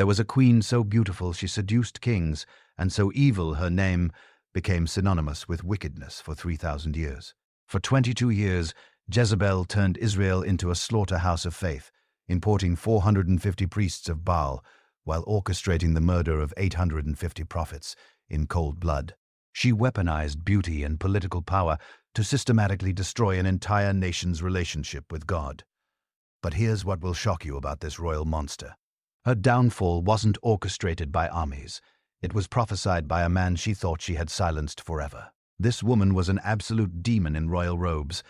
There was a queen so beautiful she seduced kings, and so evil her name became synonymous with wickedness for 3,000 years. For 22 years, Jezebel turned Israel into a slaughterhouse of faith, importing 450 priests of Baal, while orchestrating the murder of 850 prophets in cold blood. She weaponized beauty and political power to systematically destroy an entire nation's relationship with God. But here's what will shock you about this royal monster. Her downfall wasn't orchestrated by armies. It was prophesied by a man she thought she had silenced forever. This woman was an absolute demon in royal robes.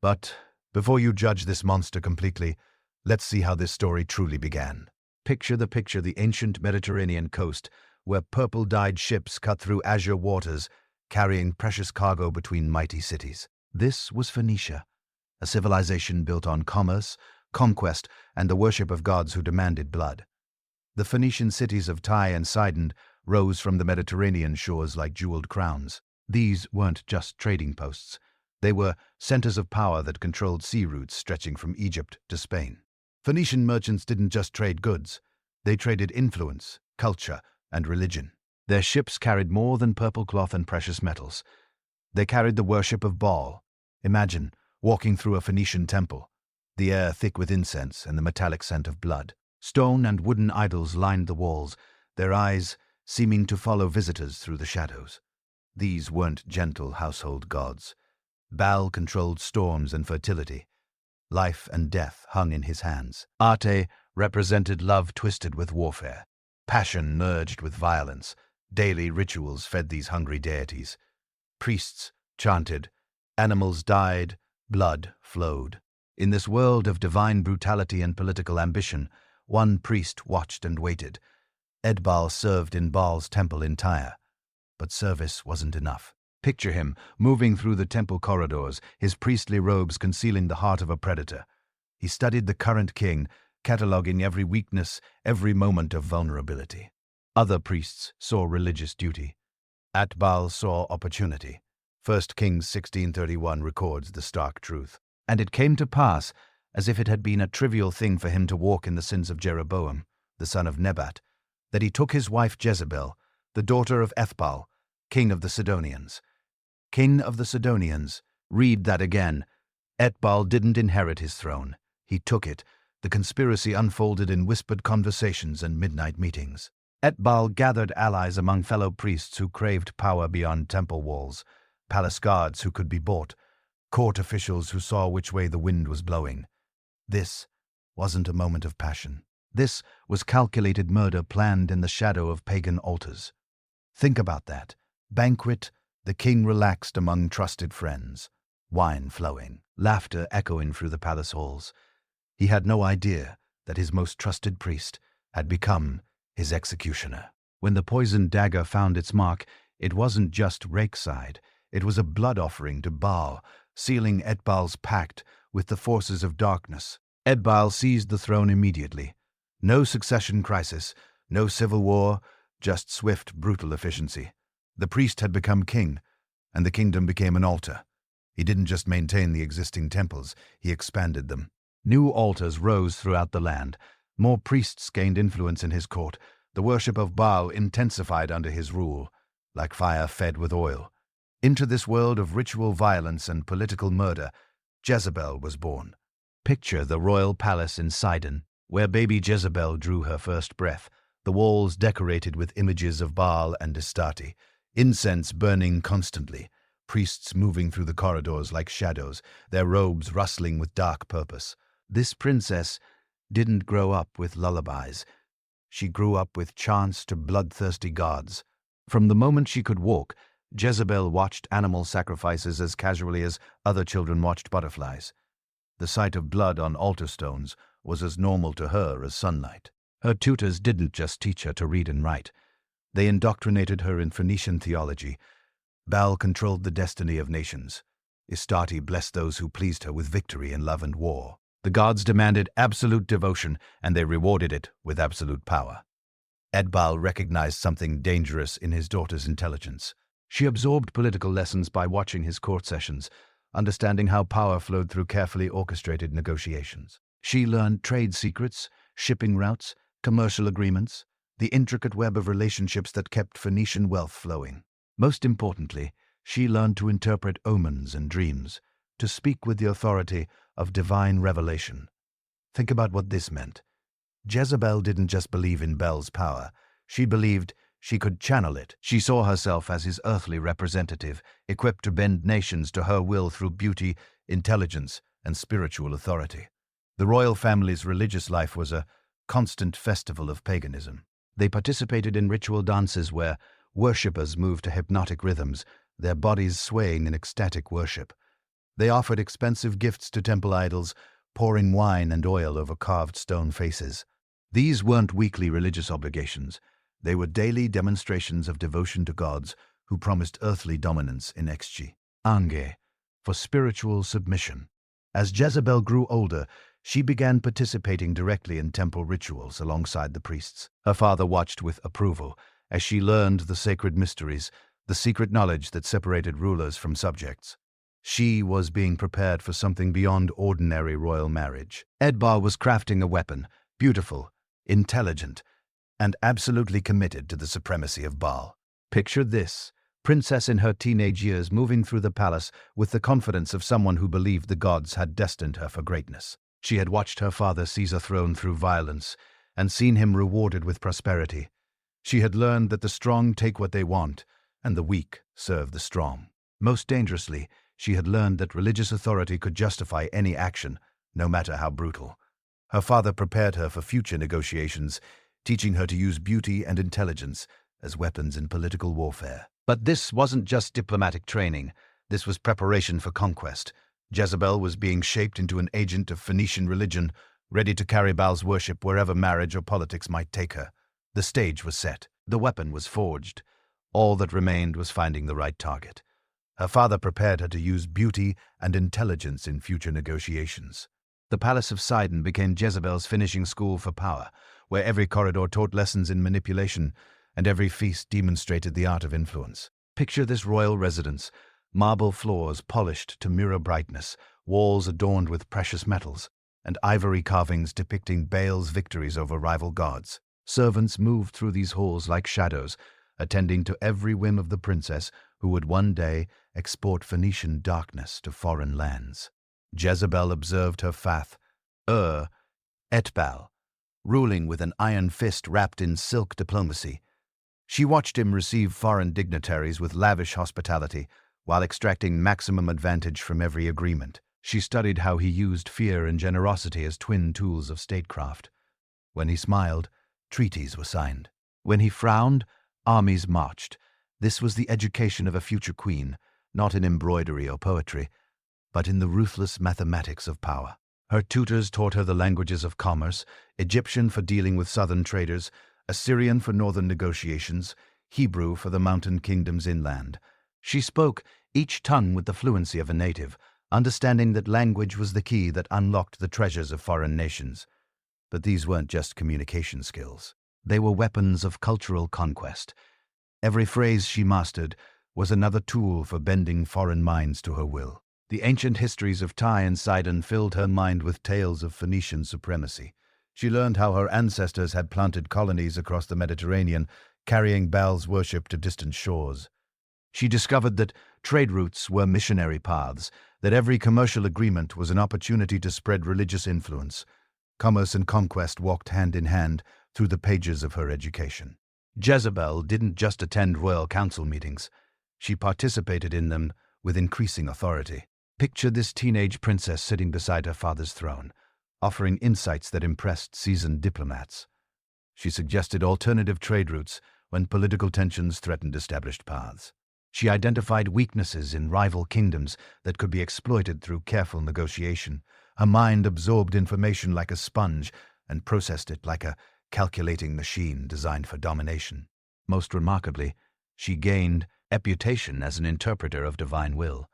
But before you judge this monster completely, let's see how this story truly began. Picture the ancient Mediterranean coast, where purple-dyed ships cut through azure waters, carrying precious cargo between mighty cities. This was Phoenicia, a civilization built on commerce, conquest, and the worship of gods who demanded blood. The Phoenician cities of Tyre and Sidon rose from the Mediterranean shores like jeweled crowns. These weren't just trading posts. They were centers of power that controlled sea routes stretching from Egypt to Spain. Phoenician merchants didn't just trade goods. They traded influence, culture, and religion. Their ships carried more than purple cloth and precious metals. They carried the worship of Baal. Imagine walking through a Phoenician temple, the air thick with incense and the metallic scent of blood. Stone and wooden idols lined the walls, their eyes seeming to follow visitors through the shadows. These weren't gentle household gods. Baal controlled storms and fertility. Life and death hung in his hands. Ate represented love twisted with warfare. Passion merged with violence. Daily rituals fed these hungry deities. Priests chanted. Animals died. Blood flowed. In this world of divine brutality and political ambition, one priest watched and waited. Edbaal served in Baal's temple in Tyre. But service wasn't enough. Picture him moving through the temple corridors, his priestly robes concealing the heart of a predator. He studied the current king, cataloging every weakness, every moment of vulnerability. Other priests saw religious duty. Atbal saw opportunity. 1 Kings 16:31 records the stark truth. And it came to pass, as if it had been a trivial thing for him to walk in the sins of Jeroboam, the son of Nebat, that he took his wife Jezebel, the daughter of Ethbaal, king of the Sidonians. King of the Sidonians. Read that again. Etbaal didn't inherit his throne. He took it. The conspiracy unfolded in whispered conversations and midnight meetings. Etbaal gathered allies among fellow priests who craved power beyond temple walls, palace guards who could be bought, court officials who saw which way the wind was blowing. This wasn't a moment of passion. This was calculated murder planned in the shadow of pagan altars. Think about that. Banquet, the king relaxed among trusted friends. Wine flowing, laughter echoing through the palace halls. He had no idea that his most trusted priest had become his executioner. When the poisoned dagger found its mark, it wasn't just rakeside. It was a blood offering to Baal, sealing Etbaal's pact with the forces of darkness. Etbaal seized the throne immediately. No succession crisis, no civil war, just swift, brutal efficiency. The priest had become king, and the kingdom became an altar. He didn't just maintain the existing temples, he expanded them. New altars rose throughout the land. More priests gained influence in his court. The worship of Baal intensified under his rule, like fire fed with oil. Into this world of ritual violence and political murder, Jezebel was born. Picture the royal palace in Sidon, where baby Jezebel drew her first breath, the walls decorated with images of Baal and Astarte, incense burning constantly, priests moving through the corridors like shadows, their robes rustling with dark purpose. This princess didn't grow up with lullabies. She grew up with chants to bloodthirsty gods. From the moment she could walk, Jezebel watched animal sacrifices as casually as other children watched butterflies. The sight of blood on altar stones was as normal to her as sunlight. Her tutors didn't just teach her to read and write. They indoctrinated her in Phoenician theology. Baal controlled the destiny of nations. Astarte blessed those who pleased her with victory in love and war. The gods demanded absolute devotion, and they rewarded it with absolute power. Etbaal recognized something dangerous in his daughter's intelligence. She absorbed political lessons by watching his court sessions, understanding how power flowed through carefully orchestrated negotiations. She learned trade secrets, shipping routes, commercial agreements, the intricate web of relationships that kept Phoenician wealth flowing. Most importantly, she learned to interpret omens and dreams, to speak with the authority of divine revelation. Think about what this meant. Jezebel didn't just believe in Bel's power, she believed she could channel it. She saw herself as his earthly representative, equipped to bend nations to her will through beauty, intelligence, and spiritual authority. The royal family's religious life was a constant festival of paganism. They participated in ritual dances where worshippers moved to hypnotic rhythms, their bodies swaying in ecstatic worship. They offered expensive gifts to temple idols, pouring wine and oil over carved stone faces. These weren't weekly religious obligations. They were daily demonstrations of devotion to gods who promised earthly dominance in exchange for spiritual submission. As Jezebel grew older, she began participating directly in temple rituals alongside the priests. Her father watched with approval as she learned the sacred mysteries, the secret knowledge that separated rulers from subjects. She was being prepared for something beyond ordinary royal marriage. Edbar was crafting a weapon, beautiful, intelligent, and absolutely committed to the supremacy of Baal. Picture this: princess in her teenage years moving through the palace with the confidence of someone who believed the gods had destined her for greatness. She had watched her father seize a throne through violence and seen him rewarded with prosperity. She had learned that the strong take what they want and the weak serve the strong. Most dangerously, she had learned that religious authority could justify any action, no matter how brutal. Her father prepared her for future negotiations, teaching her to use beauty and intelligence as weapons in political warfare. But this wasn't just diplomatic training. This was preparation for conquest. Jezebel was being shaped into an agent of Phoenician religion, ready to carry Baal's worship wherever marriage or politics might take her. The stage was set. The weapon was forged. All that remained was finding the right target. Her father prepared her to use beauty and intelligence in future negotiations. The Palace of Sidon became Jezebel's finishing school for power, where every corridor taught lessons in manipulation and every feast demonstrated the art of influence. Picture this royal residence: marble floors polished to mirror brightness, walls adorned with precious metals, and ivory carvings depicting Baal's victories over rival gods. Servants moved through these halls like shadows, attending to every whim of the princess who would one day export Phoenician darkness to foreign lands. Jezebel observed her fath, Etbal, ruling with an iron fist wrapped in silk diplomacy. She watched him receive foreign dignitaries with lavish hospitality, while extracting maximum advantage from every agreement. She studied how he used fear and generosity as twin tools of statecraft. When he smiled, treaties were signed. When he frowned, armies marched. This was the education of a future queen, not in embroidery or poetry, but in the ruthless mathematics of power. Her tutors taught her the languages of commerce: Egyptian for dealing with southern traders, Assyrian for northern negotiations, Hebrew for the mountain kingdoms inland. She spoke each tongue with the fluency of a native, understanding that language was the key that unlocked the treasures of foreign nations. But these weren't just communication skills. They were weapons of cultural conquest. Every phrase she mastered was another tool for bending foreign minds to her will. The ancient histories of Tyre and Sidon filled her mind with tales of Phoenician supremacy. She learned how her ancestors had planted colonies across the Mediterranean, carrying Baal's worship to distant shores. She discovered that trade routes were missionary paths, that every commercial agreement was an opportunity to spread religious influence. Commerce and conquest walked hand in hand through the pages of her education. Jezebel didn't just attend royal council meetings. She participated in them with increasing authority. Picture this teenage princess sitting beside her father's throne, offering insights that impressed seasoned diplomats. She suggested alternative trade routes when political tensions threatened established paths. She identified weaknesses in rival kingdoms that could be exploited through careful negotiation. Her mind absorbed information like a sponge and processed it like a calculating machine designed for domination. Most remarkably, she gained reputation as an interpreter of divine will.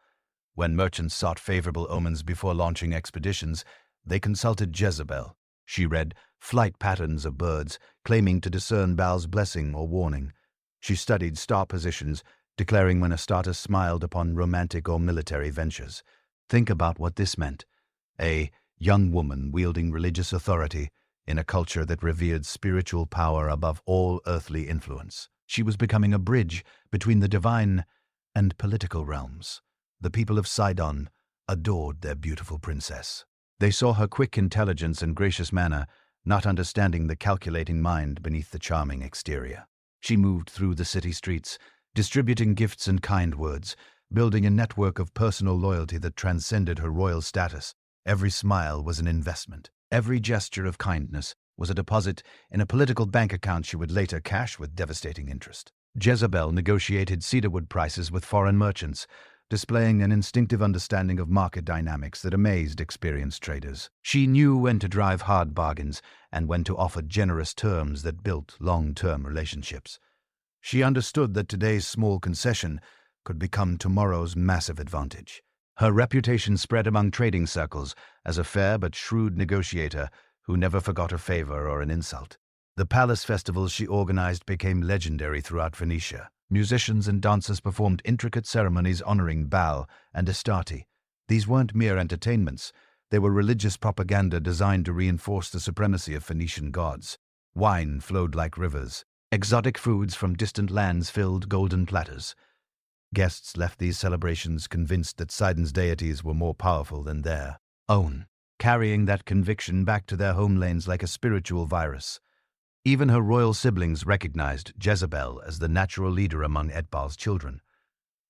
When merchants sought favorable omens before launching expeditions, they consulted Jezebel. She read flight patterns of birds, claiming to discern Baal's blessing or warning. She studied star positions, declaring when a starter smiled upon romantic or military ventures. Think about what this meant. A young woman wielding religious authority, in a culture that revered spiritual power above all earthly influence. She was becoming a bridge between the divine and political realms. The people of Sidon adored their beautiful princess. They saw her quick intelligence and gracious manner, not understanding the calculating mind beneath the charming exterior. She moved through the city streets, distributing gifts and kind words, building a network of personal loyalty that transcended her royal status. Every smile was an investment. Every gesture of kindness was a deposit in a political bank account she would later cash with devastating interest. Jezebel negotiated cedarwood prices with foreign merchants, displaying an instinctive understanding of market dynamics that amazed experienced traders. She knew when to drive hard bargains and when to offer generous terms that built long-term relationships. She understood that today's small concession could become tomorrow's massive advantage. Her reputation spread among trading circles as a fair but shrewd negotiator who never forgot a favor or an insult. The palace festivals she organized became legendary throughout Phoenicia. Musicians and dancers performed intricate ceremonies honoring Baal and Astarte. These weren't mere entertainments. They were religious propaganda designed to reinforce the supremacy of Phoenician gods. Wine flowed like rivers. Exotic foods from distant lands filled golden platters. Guests left these celebrations convinced that Sidon's deities were more powerful than their own, carrying that conviction back to their homelands like a spiritual virus. Even her royal siblings recognized Jezebel as the natural leader among Etbal's children.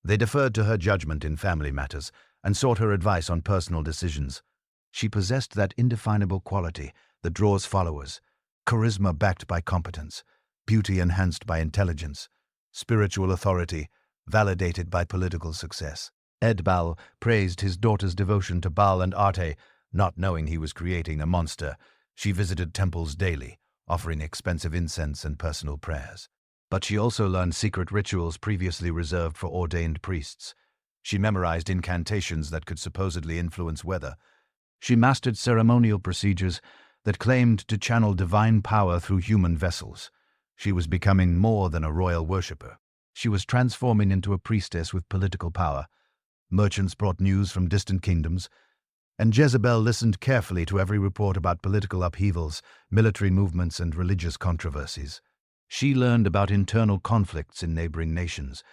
They deferred to her judgment in family matters and sought her advice on personal decisions. She possessed that indefinable quality that draws followers, charisma backed by competence, beauty enhanced by intelligence, spiritual authority validated by political success. Etbal praised his daughter's devotion to Baal and Arte, not knowing he was creating a monster. She visited temples daily, offering expensive incense and personal prayers. But she also learned secret rituals previously reserved for ordained priests. She memorized incantations that could supposedly influence weather. She mastered ceremonial procedures that claimed to channel divine power through human vessels. She was becoming more than a royal worshipper. She was transforming into a priestess with political power. Merchants brought news from distant kingdoms, and Jezebel listened carefully to every report about political upheavals, military movements, and religious controversies. She learned about internal conflicts in neighboring nations,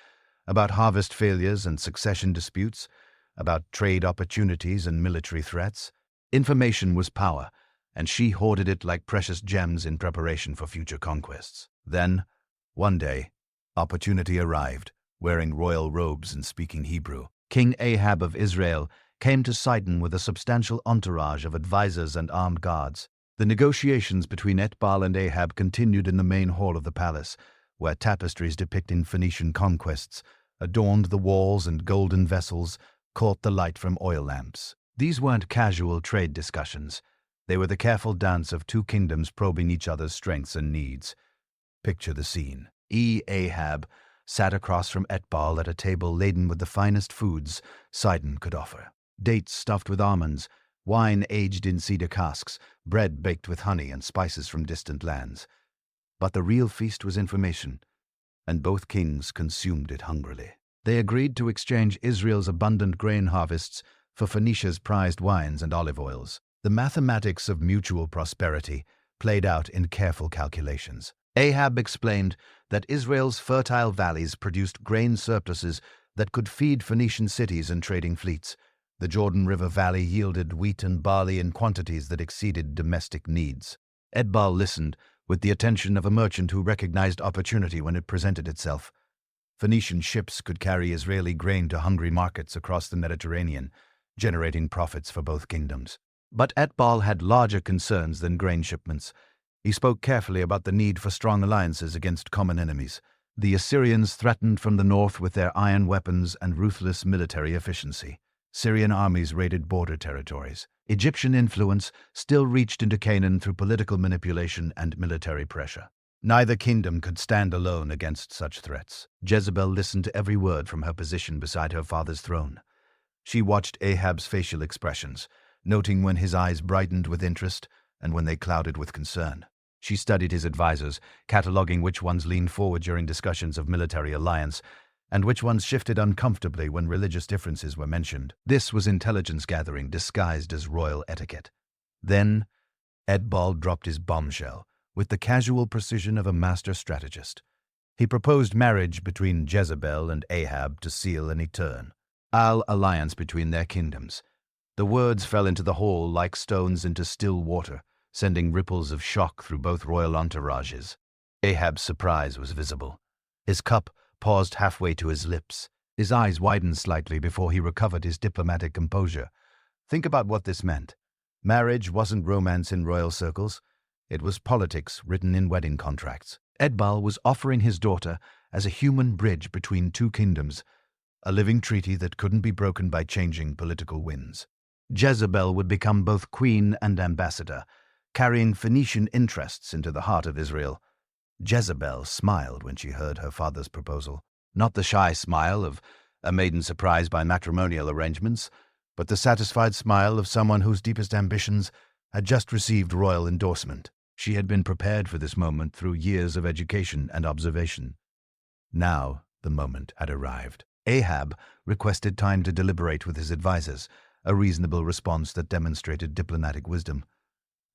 about harvest failures and succession disputes, about trade opportunities and military threats. Information was power, and she hoarded it like precious gems in preparation for future conquests. Then, one day, opportunity arrived, wearing royal robes and speaking Hebrew. King Ahab of Israel came to Sidon with a substantial entourage of advisors and armed guards. The negotiations between Etbal and Ahab continued in the main hall of the palace, where tapestries depicting Phoenician conquests adorned the walls and golden vessels caught the light from oil lamps. These weren't casual trade discussions. They were the careful dance of two kingdoms probing each other's strengths and needs. Picture the scene. Ahab sat across from Etbal at a table laden with the finest foods Sidon could offer. Dates stuffed with almonds, wine aged in cedar casks, bread baked with honey and spices from distant lands. But the real feast was information, and both kings consumed it hungrily. They agreed to exchange Israel's abundant grain harvests for Phoenicia's prized wines and olive oils. The mathematics of mutual prosperity played out in careful calculations. Ahab explained that Israel's fertile valleys produced grain surpluses that could feed Phoenician cities and trading fleets. The Jordan River Valley yielded wheat and barley in quantities that exceeded domestic needs. Etbal listened with the attention of a merchant who recognized opportunity when it presented itself. Phoenician ships could carry Israeli grain to hungry markets across the Mediterranean, generating profits for both kingdoms. But Etbal had larger concerns than grain shipments. He spoke carefully about the need for strong alliances against common enemies. The Assyrians threatened from the north with their iron weapons and ruthless military efficiency. Syrian armies raided border territories. Egyptian influence still reached into Canaan through political manipulation and military pressure. Neither kingdom could stand alone against such threats. Jezebel listened to every word from her position beside her father's throne. She watched Ahab's facial expressions, noting when his eyes brightened with interest and when they clouded with concern. She studied his advisors, cataloging which ones leaned forward during discussions of military alliance and which ones shifted uncomfortably when religious differences were mentioned. This was intelligence gathering disguised as royal etiquette. Then, Edbal dropped his bombshell with the casual precision of a master strategist. He proposed marriage between Jezebel and Ahab to seal an eternal alliance between their kingdoms. The words fell into the hall like stones into still water, sending ripples of shock through both royal entourages. Ahab's surprise was visible. His cup paused halfway to his lips. His eyes widened slightly before he recovered his diplomatic composure. Think about what this meant. Marriage wasn't romance in royal circles. It was politics written in wedding contracts. Edbal was offering his daughter as a human bridge between two kingdoms, a living treaty that couldn't be broken by changing political winds. Jezebel would become both queen and ambassador, carrying Phoenician interests into the heart of Israel. Jezebel smiled when she heard her father's proposal. Not the shy smile of a maiden surprised by matrimonial arrangements, but the satisfied smile of someone whose deepest ambitions had just received royal endorsement. She had been prepared for this moment through years of education and observation. Now the moment had arrived. Ahab requested time to deliberate with his advisors, a reasonable response that demonstrated diplomatic wisdom.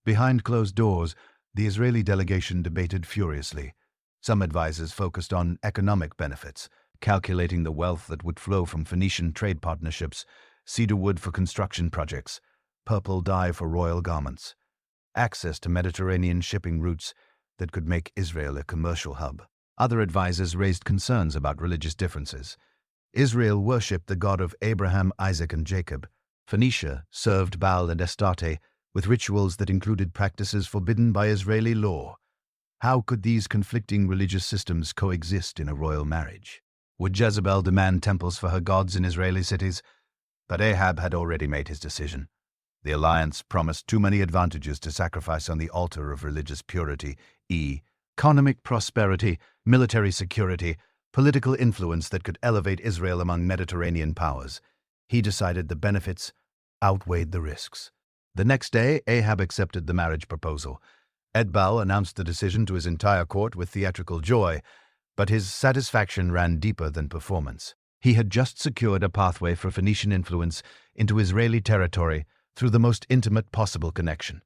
Behind closed doors, the Israeli delegation debated furiously. Some advisors focused on economic benefits, calculating the wealth that would flow from Phoenician trade partnerships, cedar wood for construction projects, purple dye for royal garments, access to Mediterranean shipping routes that could make Israel a commercial hub. Other advisors raised concerns about religious differences. Israel worshipped the God of Abraham, Isaac, and Jacob. Phoenicia served Baal and Astarte with rituals that included practices forbidden by Israeli law. How could these conflicting religious systems coexist in a royal marriage? Would Jezebel demand temples for her gods in Israeli cities? But Ahab had already made his decision. The alliance promised too many advantages to sacrifice on the altar of religious purity, economic prosperity, military security, political influence that could elevate Israel among Mediterranean powers. He decided the benefits outweighed the risks. The next day, Ahab accepted the marriage proposal. Edbal announced the decision to his entire court with theatrical joy, but his satisfaction ran deeper than performance. He had just secured a pathway for Phoenician influence into Israeli territory through the most intimate possible connection: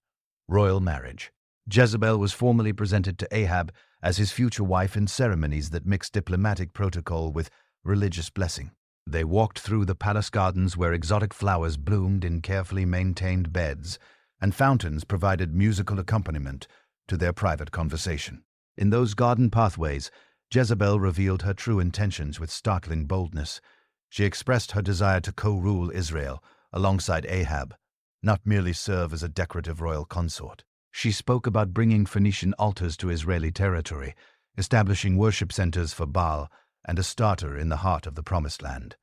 royal marriage. Jezebel was formally presented to Ahab as his future wife in ceremonies that mixed diplomatic protocol with religious blessing. They walked through the palace gardens where exotic flowers bloomed in carefully maintained beds, and fountains provided musical accompaniment to their private conversation. In those garden pathways, Jezebel revealed her true intentions with startling boldness. She expressed her desire to co-rule Israel alongside Ahab, not merely serve as a decorative royal consort. She spoke about bringing Phoenician altars to Israeli territory, establishing worship centers for Baal and Astarte in the heart of the Promised Land.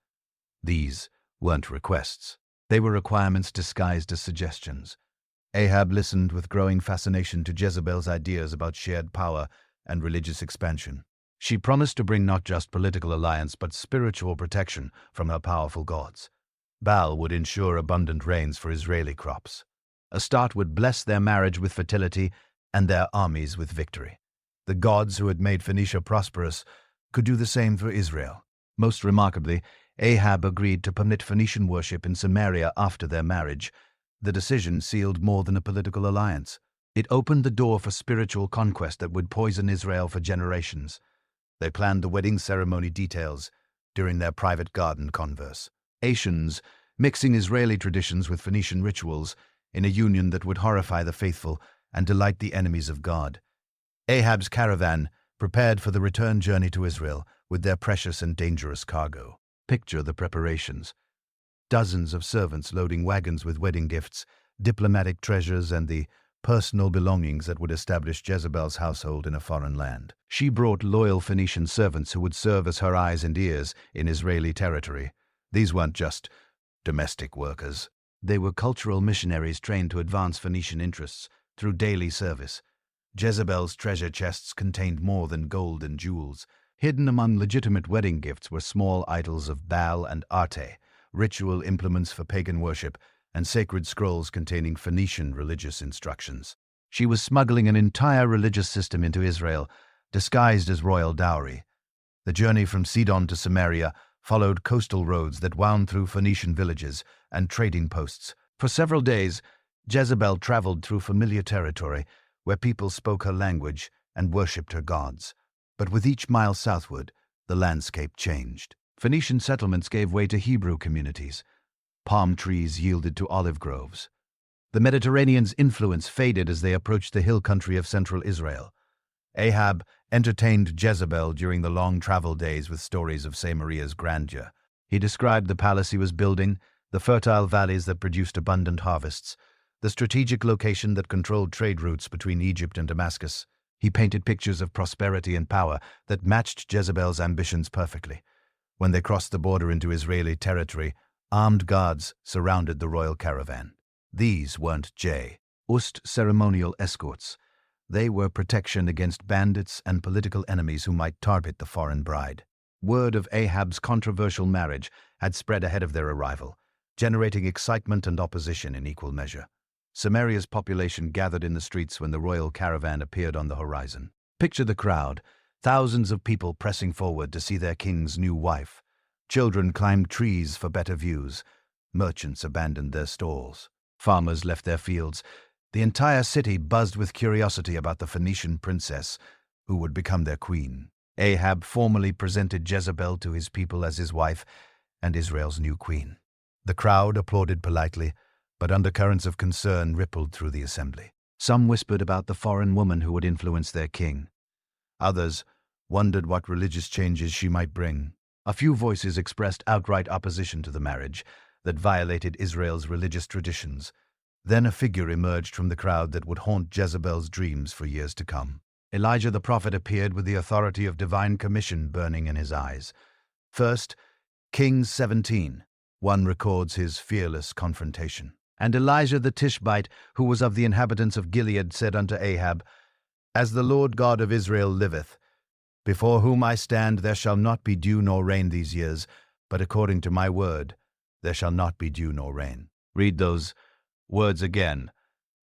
These weren't requests. They were requirements disguised as suggestions. Ahab listened with growing fascination to Jezebel's ideas about shared power and religious expansion. She promised to bring not just political alliance but spiritual protection from her powerful gods. Baal would ensure abundant rains for Israeli crops. Astarte would bless their marriage with fertility and their armies with victory. The gods who had made Phoenicia prosperous could do the same for Israel. Most remarkably, Ahab agreed to permit Phoenician worship in Samaria after their marriage. The decision sealed more than a political alliance. It opened the door for spiritual conquest that would poison Israel for generations. They planned the wedding ceremony details during their private garden converse. Asians, mixing Israeli traditions with Phoenician rituals in a union that would horrify the faithful and delight the enemies of God. Ahab's caravan prepared for the return journey to Israel with their precious and dangerous cargo. Picture the preparations. Dozens of servants loading wagons with wedding gifts, diplomatic treasures, and the personal belongings that would establish Jezebel's household in a foreign land. She brought loyal Phoenician servants who would serve as her eyes and ears in Israeli territory. These weren't just domestic workers. They were cultural missionaries trained to advance Phoenician interests through daily service. Jezebel's treasure chests contained more than gold and jewels. Hidden among legitimate wedding gifts were small idols of Baal and Arte, ritual implements for pagan worship, and sacred scrolls containing Phoenician religious instructions. She was smuggling an entire religious system into Israel, disguised as royal dowry. The journey from Sidon to Samaria followed coastal roads that wound through Phoenician villages and trading posts. For several days, Jezebel traveled through familiar territory where people spoke her language and worshipped her gods. But with each mile southward, the landscape changed. Phoenician settlements gave way to Hebrew communities. Palm trees yielded to olive groves. The Mediterranean's influence faded as they approached the hill country of central Israel. Ahab entertained Jezebel during the long travel days with stories of Samaria's grandeur. He described the palace he was building, the fertile valleys that produced abundant harvests, the strategic location that controlled trade routes between Egypt and Damascus. He painted pictures of prosperity and power that matched Jezebel's ambitions perfectly. When they crossed the border into Israeli territory, armed guards surrounded the royal caravan. These weren't just ceremonial escorts. They were protection against bandits and political enemies who might target the foreign bride. Word of Ahab's controversial marriage had spread ahead of their arrival, generating excitement and opposition in equal measure. Samaria's population gathered in the streets when the royal caravan appeared on the horizon. Picture the crowd, thousands of people pressing forward to see their king's new wife. Children climbed trees for better views. Merchants abandoned their stalls. Farmers left their fields. The entire city buzzed with curiosity about the Phoenician princess who would become their queen. Ahab formally presented Jezebel to his people as his wife and Israel's new queen. The crowd applauded politely, but undercurrents of concern rippled through the assembly. Some whispered about the foreign woman who would influence their king. Others wondered what religious changes she might bring. A few voices expressed outright opposition to the marriage that violated Israel's religious traditions. Then a figure emerged from the crowd that would haunt Jezebel's dreams for years to come. Elijah the prophet appeared with the authority of divine commission burning in his eyes. First, Kings 17:1 records his fearless confrontation. And Elijah the Tishbite, who was of the inhabitants of Gilead, said unto Ahab, As the Lord God of Israel liveth, before whom I stand, there shall not be dew nor rain these years, but according to my word, there shall not be dew nor rain. Read those words again.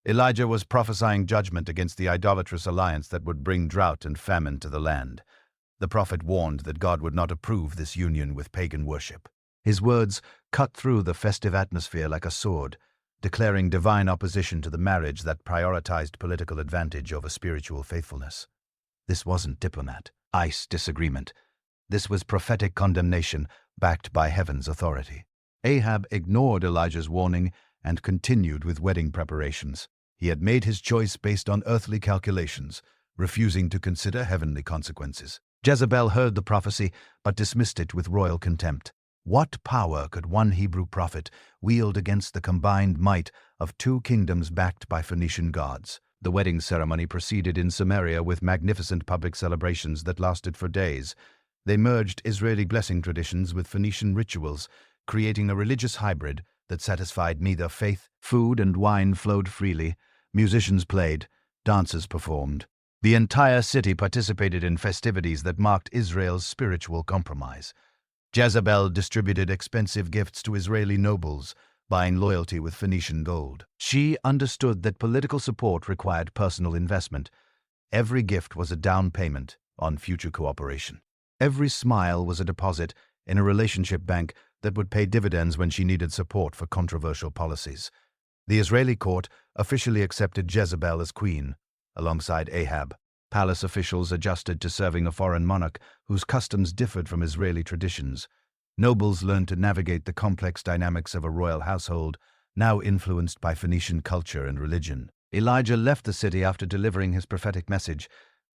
Elijah was prophesying judgment against the idolatrous alliance that would bring drought and famine to the land. The prophet warned that God would not approve this union with pagan worship. His words cut through the festive atmosphere like a sword, declaring divine opposition to the marriage that prioritized political advantage over spiritual faithfulness. This wasn't diplomat-ice disagreement. This was prophetic condemnation backed by heaven's authority. Ahab ignored Elijah's warning and continued with wedding preparations. He had made his choice based on earthly calculations, refusing to consider heavenly consequences. Jezebel heard the prophecy, but dismissed it with royal contempt. What power could one Hebrew prophet wield against the combined might of two kingdoms backed by Phoenician gods? The wedding ceremony proceeded in Samaria with magnificent public celebrations that lasted for days. They merged Israeli blessing traditions with Phoenician rituals, creating a religious hybrid that satisfied neither faith. Food and wine flowed freely, musicians played, dancers performed. The entire city participated in festivities that marked Israel's spiritual compromise. Jezebel distributed expensive gifts to Israeli nobles, buying loyalty with Phoenician gold. She understood that political support required personal investment. Every gift was a down payment on future cooperation. Every smile was a deposit in a relationship bank that would pay dividends when she needed support for controversial policies. The Israeli court officially accepted Jezebel as queen, alongside Ahab. Palace officials adjusted to serving a foreign monarch whose customs differed from Israeli traditions. Nobles learned to navigate the complex dynamics of a royal household, now influenced by Phoenician culture and religion. Elijah left the city after delivering his prophetic message,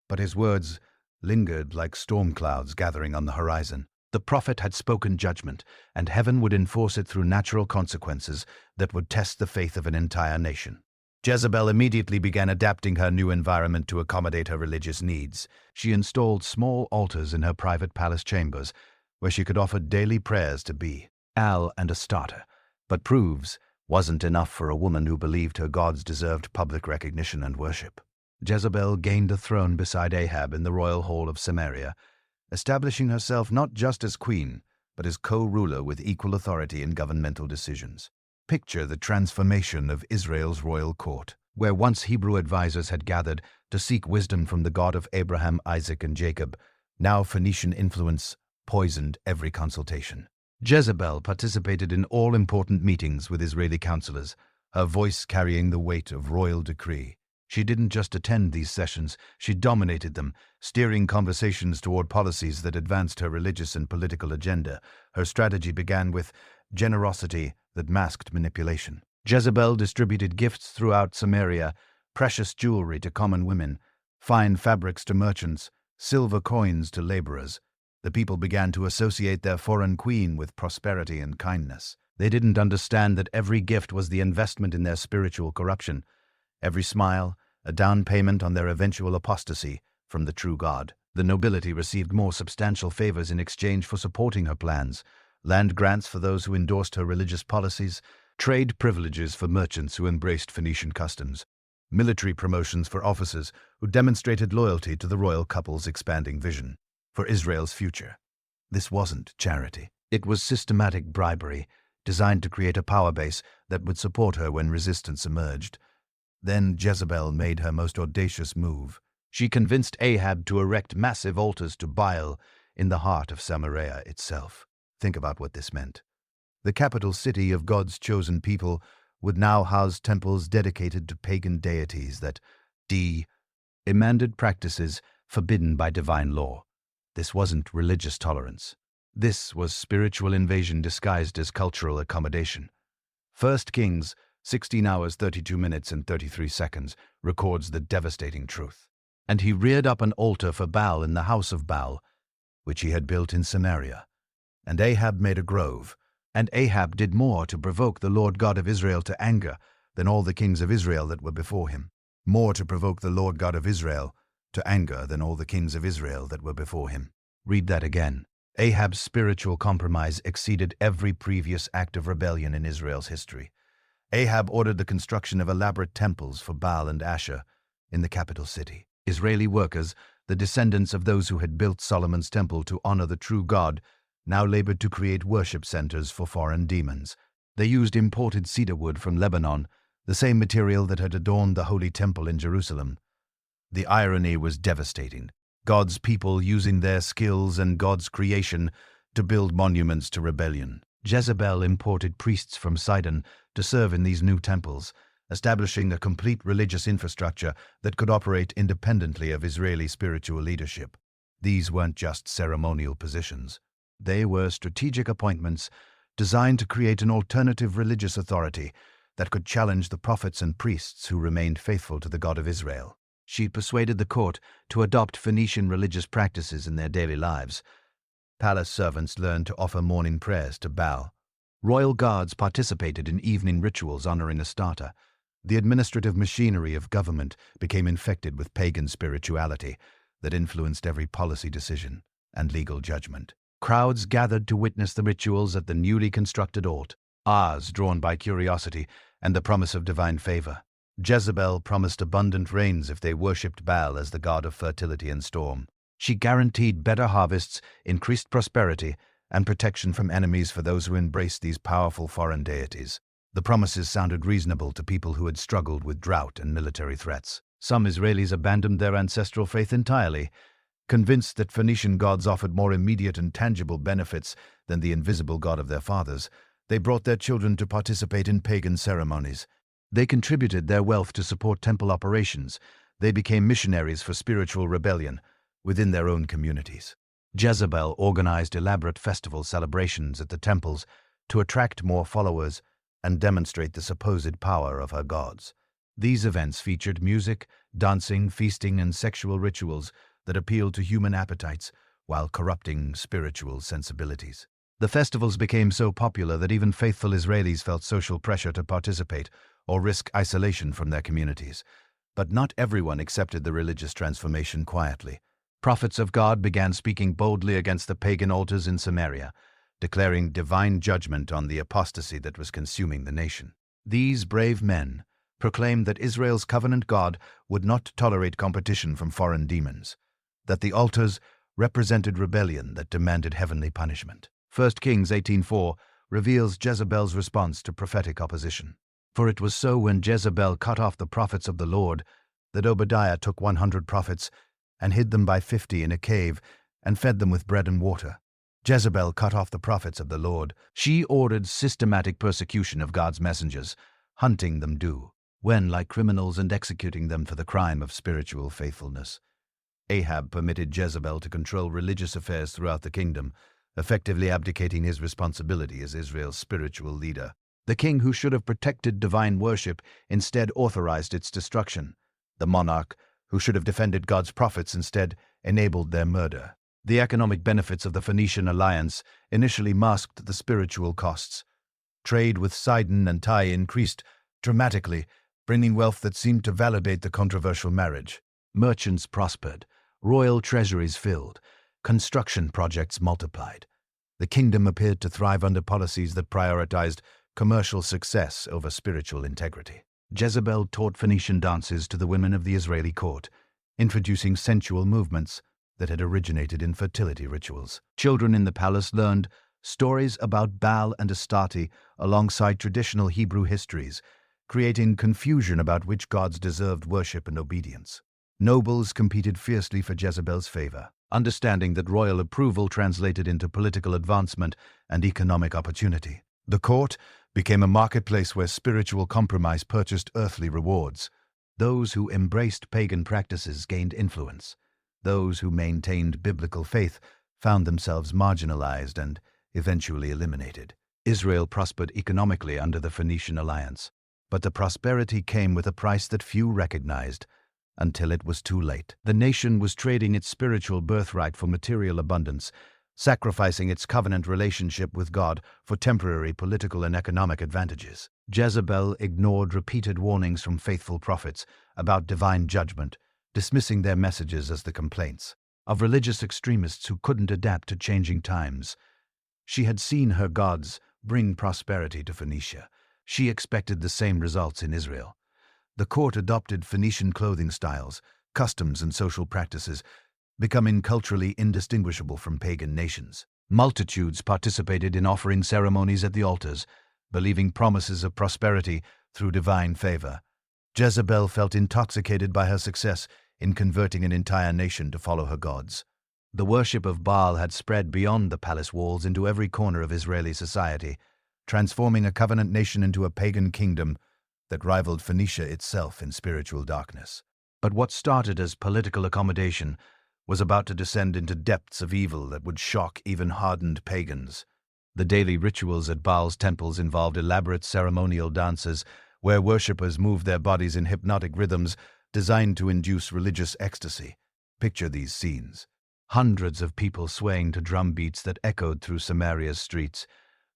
but his words lingered like storm clouds gathering on the horizon. The prophet had spoken judgment, and heaven would enforce it through natural consequences that would test the faith of an entire nation. Jezebel immediately began adapting her new environment to accommodate her religious needs. She installed small altars in her private palace chambers, where she could offer daily prayers to Baal and Astarte. But proofs wasn't enough for a woman who believed her gods deserved public recognition and worship. Jezebel gained a throne beside Ahab in the royal hall of Samaria, establishing herself not just as queen, but as co-ruler with equal authority in governmental decisions. Picture the transformation of Israel's royal court, where once Hebrew advisors had gathered to seek wisdom from the God of Abraham, Isaac, and Jacob. Now Phoenician influence poisoned every consultation. Jezebel participated in all important meetings with Israeli counselors, her voice carrying the weight of royal decree. She didn't just attend these sessions, she dominated them, steering conversations toward policies that advanced her religious and political agenda. Her strategy began with generosity that masked manipulation. Jezebel distributed gifts throughout Samaria, precious jewelry to common women, fine fabrics to merchants, silver coins to laborers. The people began to associate their foreign queen with prosperity and kindness. They didn't understand that every gift was the investment in their spiritual corruption, every smile, a down payment on their eventual apostasy from the true God. The nobility received more substantial favors in exchange for supporting her plans, land grants for those who endorsed her religious policies, trade privileges for merchants who embraced Phoenician customs, military promotions for officers who demonstrated loyalty to the royal couple's expanding vision for Israel's future. This wasn't charity. It was systematic bribery, designed to create a power base that would support her when resistance emerged. Then Jezebel made her most audacious move. She convinced Ahab to erect massive altars to Baal in the heart of Samaria itself. Think about what this meant. The capital city of God's chosen people would now house temples dedicated to pagan deities that demanded practices forbidden by divine law. This wasn't religious tolerance. This was spiritual invasion disguised as cultural accommodation. 1 Kings 16 hours 32 minutes and 33 seconds records the devastating truth. And he reared up an altar for Baal in the house of Baal, which he had built in Samaria. And Ahab made a grove. And Ahab did more to provoke the Lord God of Israel to anger than all the kings of Israel that were before him. More to provoke the Lord God of Israel to anger than all the kings of Israel that were before him. Read that again. Ahab's spiritual compromise exceeded every previous act of rebellion in Israel's history. Ahab ordered the construction of elaborate temples for Baal and Asher in the capital city. Israeli workers, the descendants of those who had built Solomon's temple to honor the true God, now labored to create worship centers for foreign demons. They used imported cedar wood from Lebanon, the same material that had adorned the Holy Temple in Jerusalem. The irony was devastating. God's people using their skills and God's creation to build monuments to rebellion. Jezebel imported priests from Sidon to serve in these new temples, establishing a complete religious infrastructure that could operate independently of Israeli spiritual leadership. These weren't just ceremonial positions. They were strategic appointments designed to create an alternative religious authority that could challenge the prophets and priests who remained faithful to the God of Israel. She persuaded the court to adopt Phoenician religious practices in their daily lives. Palace servants learned to offer morning prayers to Baal. Royal guards participated in evening rituals honoring Astarte. The administrative machinery of government became infected with pagan spirituality that influenced every policy decision and legal judgment. Crowds gathered to witness the rituals at the newly constructed altars, drawn by curiosity and the promise of divine favor. Jezebel promised abundant rains if they worshipped Baal as the god of fertility and storm. She guaranteed better harvests, increased prosperity, and protection from enemies for those who embraced these powerful foreign deities. The promises sounded reasonable to people who had struggled with drought and military threats. Some Israelis abandoned their ancestral faith entirely, convinced that Phoenician gods offered more immediate and tangible benefits than the invisible God of their fathers. They brought their children to participate in pagan ceremonies. They contributed their wealth to support temple operations. They became missionaries for spiritual rebellion within their own communities. Jezebel organized elaborate festival celebrations at the temples to attract more followers and demonstrate the supposed power of her gods. These events featured music, dancing, feasting, and sexual rituals that appealed to human appetites while corrupting spiritual sensibilities. The festivals became so popular that even faithful Israelis felt social pressure to participate or risk isolation from their communities. But not everyone accepted the religious transformation quietly. Prophets of God began speaking boldly against the pagan altars in Samaria, declaring divine judgment on the apostasy that was consuming the nation. These brave men proclaimed that Israel's covenant God would not tolerate competition from foreign demons, that the altars represented rebellion that demanded heavenly punishment. 1 Kings 18:4 reveals Jezebel's response to prophetic opposition. For it was so when Jezebel cut off the prophets of the Lord that Obadiah took 100 prophets and hid them by 50 in a cave and fed them with bread and water. Jezebel cut off the prophets of the Lord. She ordered systematic persecution of God's messengers, hunting them do, when like criminals and executing them for the crime of spiritual faithfulness. Ahab permitted Jezebel to control religious affairs throughout the kingdom, effectively abdicating his responsibility as Israel's spiritual leader. The king who should have protected divine worship instead authorized its destruction. The monarch who should have defended God's prophets instead enabled their murder. The economic benefits of the Phoenician alliance initially masked the spiritual costs. Trade with Sidon and Tyre increased dramatically, bringing wealth that seemed to validate the controversial marriage. Merchants prospered, royal treasuries filled, construction projects multiplied. The kingdom appeared to thrive under policies that prioritized commercial success over spiritual integrity. Jezebel taught Phoenician dances to the women of the Israeli court, introducing sensual movements that had originated in fertility rituals. Children in the palace learned stories about Baal and Astarte alongside traditional Hebrew histories, creating confusion about which gods deserved worship and obedience. Nobles competed fiercely for Jezebel's favor, understanding that royal approval translated into political advancement and economic opportunity. The court became a marketplace where spiritual compromise purchased earthly rewards. Those who embraced pagan practices gained influence. Those who maintained biblical faith found themselves marginalized and eventually eliminated. Israel prospered economically under the Phoenician alliance, but the prosperity came with a price that few recognized until it was too late. The nation was trading its spiritual birthright for material abundance, sacrificing its covenant relationship with God for temporary political and economic advantages. Jezebel ignored repeated warnings from faithful prophets about divine judgment, dismissing their messages as the complaints of religious extremists who couldn't adapt to changing times. She had seen her gods bring prosperity to Phoenicia. She expected the same results in Israel. The court adopted Phoenician clothing styles, customs, and social practices, becoming culturally indistinguishable from pagan nations. Multitudes participated in offering ceremonies at the altars, believing promises of prosperity through divine favor. Jezebel felt intoxicated by her success in converting an entire nation to follow her gods. The worship of Baal had spread beyond the palace walls into every corner of Israeli society, transforming a covenant nation into a pagan kingdom that rivaled Phoenicia itself in spiritual darkness. But what started as political accommodation was about to descend into depths of evil that would shock even hardened pagans. The daily rituals at Baal's temples involved elaborate ceremonial dances where worshippers moved their bodies in hypnotic rhythms designed to induce religious ecstasy. Picture these scenes. Hundreds of people swaying to drum beats that echoed through Samaria's streets,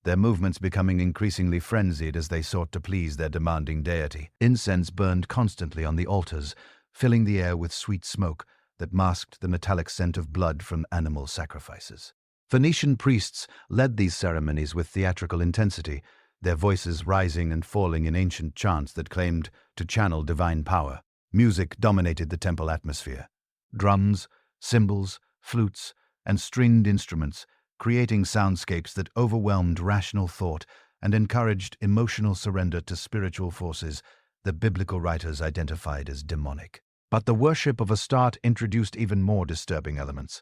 their movements becoming increasingly frenzied as they sought to please their demanding deity. Incense burned constantly on the altars, filling the air with sweet smoke that masked the metallic scent of blood from animal sacrifices. Phoenician priests led these ceremonies with theatrical intensity, their voices rising and falling in ancient chants that claimed to channel divine power. Music dominated the temple atmosphere. Drums, cymbals, flutes, and stringed instruments, creating soundscapes that overwhelmed rational thought and encouraged emotional surrender to spiritual forces that biblical writers identified as demonic. But the worship of Astarte introduced even more disturbing elements.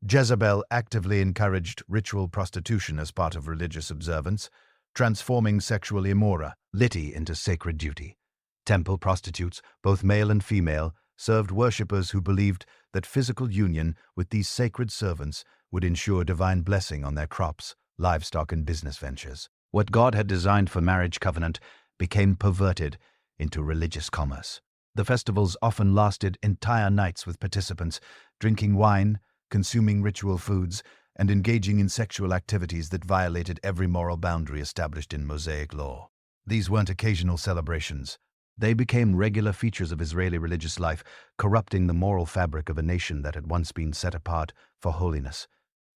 Jezebel actively encouraged ritual prostitution as part of religious observance, transforming sexual immorality into sacred duty. Temple prostitutes, both male and female, served worshippers who believed that physical union with these sacred servants would ensure divine blessing on their crops, livestock, and business ventures. What God had designed for marriage covenant became perverted into religious commerce. The festivals often lasted entire nights with participants drinking wine, consuming ritual foods, and engaging in sexual activities that violated every moral boundary established in Mosaic law. These weren't occasional celebrations. They became regular features of Israeli religious life, corrupting the moral fabric of a nation that had once been set apart for holiness.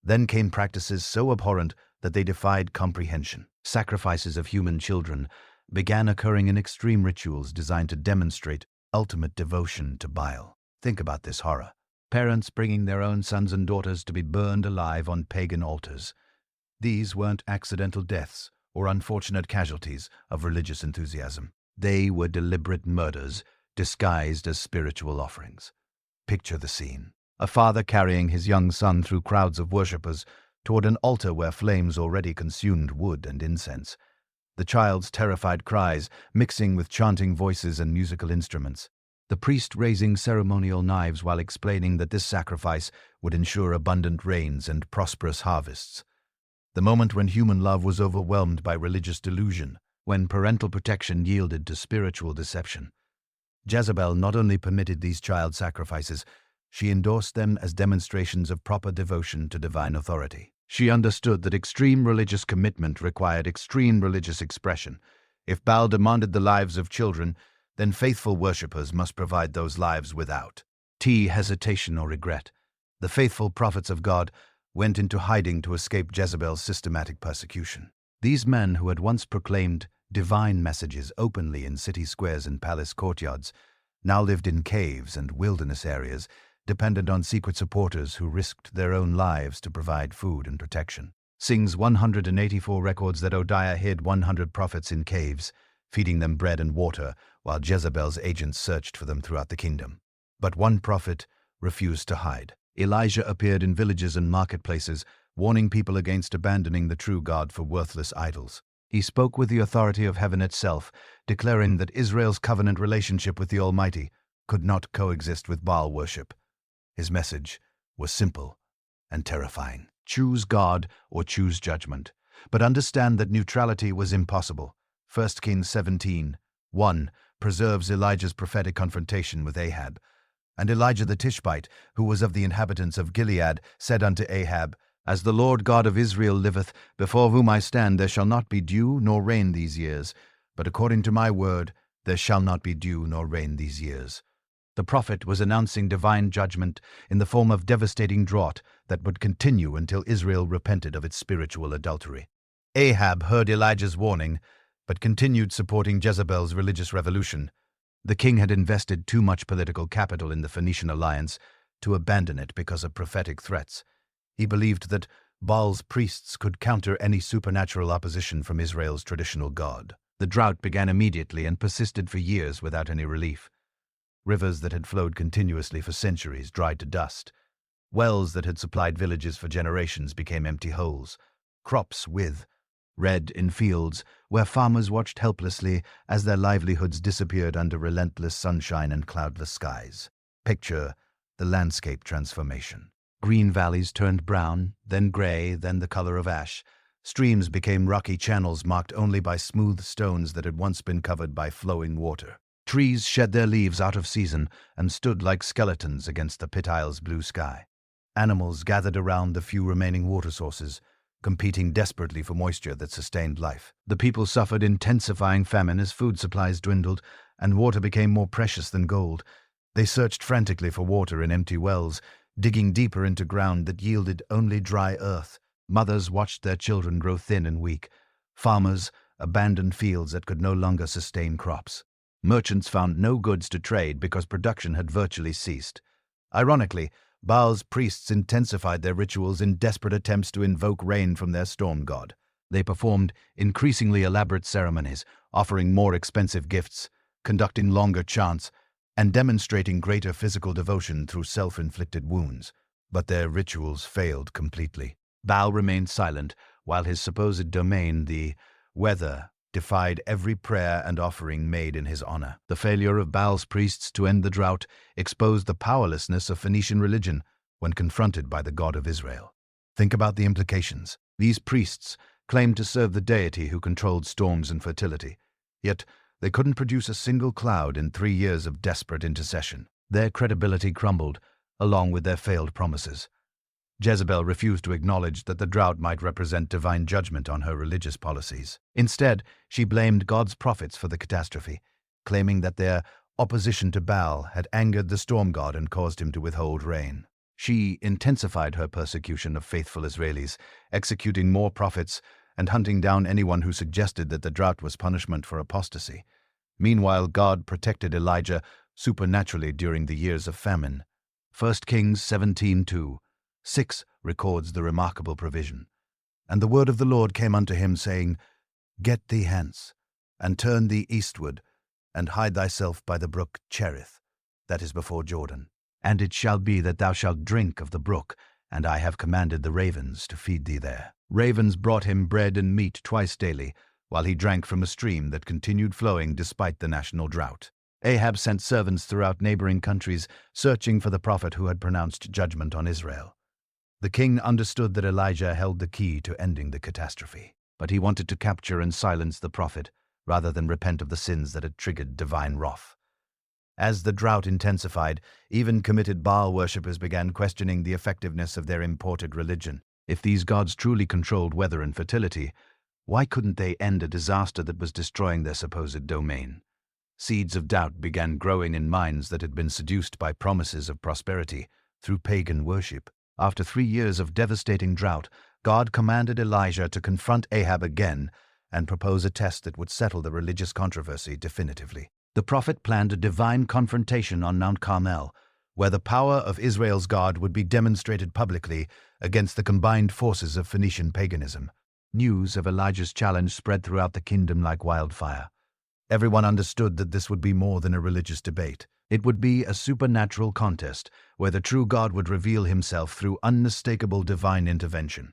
Then came practices so abhorrent that they defied comprehension. Sacrifices of human children began occurring in extreme rituals designed to demonstrate ultimate devotion to Baal. Think about this horror. Parents bringing their own sons and daughters to be burned alive on pagan altars. These weren't accidental deaths or unfortunate casualties of religious enthusiasm. They were deliberate murders disguised as spiritual offerings. Picture the scene. A father carrying his young son through crowds of worshippers toward an altar where flames already consumed wood and incense. the child's terrified cries mixing with chanting voices and musical instruments. The priest raising ceremonial knives while explaining that this sacrifice would ensure abundant rains and prosperous harvests. The moment when human love was overwhelmed by religious delusion, when parental protection yielded to spiritual deception. Jezebel not only permitted these child sacrifices, she endorsed them as demonstrations of proper devotion to divine authority. She understood that extreme religious commitment required extreme religious expression. If Baal demanded the lives of children, then faithful worshippers must provide those lives without hesitation or regret. The faithful prophets of God went into hiding to escape Jezebel's systematic persecution. These men who had once proclaimed divine messages openly in city squares and palace courtyards now lived in caves and wilderness areas, dependent on secret supporters who risked their own lives to provide food and protection. Sings 184 records that Hodiah hid 100 prophets in caves, feeding them bread and water, while Jezebel's agents searched for them throughout the kingdom. But one prophet refused to hide. Elijah appeared in villages and marketplaces, warning people against abandoning the true God for worthless idols. He spoke with the authority of heaven itself, declaring that Israel's covenant relationship with the Almighty could not coexist with Baal worship. His message was simple and terrifying. Choose God or choose judgment. But understand that neutrality was impossible. 1 Kings 17:1 preserves Elijah's prophetic confrontation with Ahab. And Elijah the Tishbite, who was of the inhabitants of Gilead, said unto Ahab, As the Lord God of Israel liveth, before whom I stand, there shall not be dew nor rain these years. But according to my word, there shall not be dew nor rain these years. The prophet was announcing divine judgment in the form of devastating drought that would continue until Israel repented of its spiritual adultery. Ahab heard Elijah's warning, but continued supporting Jezebel's religious revolution. The king had invested too much political capital in the Phoenician alliance to abandon it because of prophetic threats. He believed that Baal's priests could counter any supernatural opposition from Israel's traditional god. The drought began immediately and persisted for years without any relief. Rivers that had flowed continuously for centuries dried to dust. Wells that had supplied villages for generations became empty holes. Crops withed, red in fields where farmers watched helplessly as their livelihoods disappeared under relentless sunshine and cloudless skies. Picture the landscape transformation. Green valleys turned brown, then gray, then the color of ash. Streams became rocky channels marked only by smooth stones that had once been covered by flowing water. Trees shed their leaves out of season and stood like skeletons against the pit isle's blue sky. Animals gathered around the few remaining water sources, competing desperately for moisture that sustained life. The people suffered intensifying famine as food supplies dwindled and water became more precious than gold. They searched frantically for water in empty wells, digging deeper into ground that yielded only dry earth. Mothers watched their children grow thin and weak. Farmers abandoned fields that could no longer sustain crops. Merchants found no goods to trade because production had virtually ceased. Ironically, Baal's priests intensified their rituals in desperate attempts to invoke rain from their storm god. They performed increasingly elaborate ceremonies, offering more expensive gifts, conducting longer chants, and demonstrating greater physical devotion through self-inflicted wounds. But their rituals failed completely. Baal remained silent, while his supposed domain, the weather, defied every prayer and offering made in his honor. The failure of Baal's priests to end the drought exposed the powerlessness of Phoenician religion when confronted by the God of Israel. Think about the implications. These priests claimed to serve the deity who controlled storms and fertility, yet they couldn't produce a single cloud in 3 years of desperate intercession. Their credibility crumbled, along with their failed promises. Jezebel refused to acknowledge that the drought might represent divine judgment on her religious policies. Instead, she blamed God's prophets for the catastrophe, claiming that their opposition to Baal had angered the storm god and caused him to withhold rain. She intensified her persecution of faithful Israelis, executing more prophets and hunting down anyone who suggested that the drought was punishment for apostasy. Meanwhile, God protected Elijah supernaturally during the years of famine. 1 Kings 17:2-6 records the remarkable provision. And the word of the Lord came unto him, saying, Get thee hence, and turn thee eastward, and hide thyself by the brook Cherith, that is before Jordan. And it shall be that thou shalt drink of the brook, and I have commanded the ravens to feed thee there. Ravens brought him bread and meat twice daily, while he drank from a stream that continued flowing despite the national drought. Ahab sent servants throughout neighboring countries, searching for the prophet who had pronounced judgment on Israel. The king understood that Elijah held the key to ending the catastrophe, but he wanted to capture and silence the prophet, rather than repent of the sins that had triggered divine wrath. As the drought intensified, even committed Baal worshippers began questioning the effectiveness of their imported religion. If these gods truly controlled weather and fertility, why couldn't they end a disaster that was destroying their supposed domain? Seeds of doubt began growing in minds that had been seduced by promises of prosperity through pagan worship. After 3 years of devastating drought, God commanded Elijah to confront Ahab again and propose a test that would settle the religious controversy definitively. The prophet planned a divine confrontation on Mount Carmel, where the power of Israel's God would be demonstrated publicly against the combined forces of Phoenician paganism. News of Elijah's challenge spread throughout the kingdom like wildfire. Everyone understood that this would be more than a religious debate. It would be a supernatural contest where the true God would reveal himself through unmistakable divine intervention.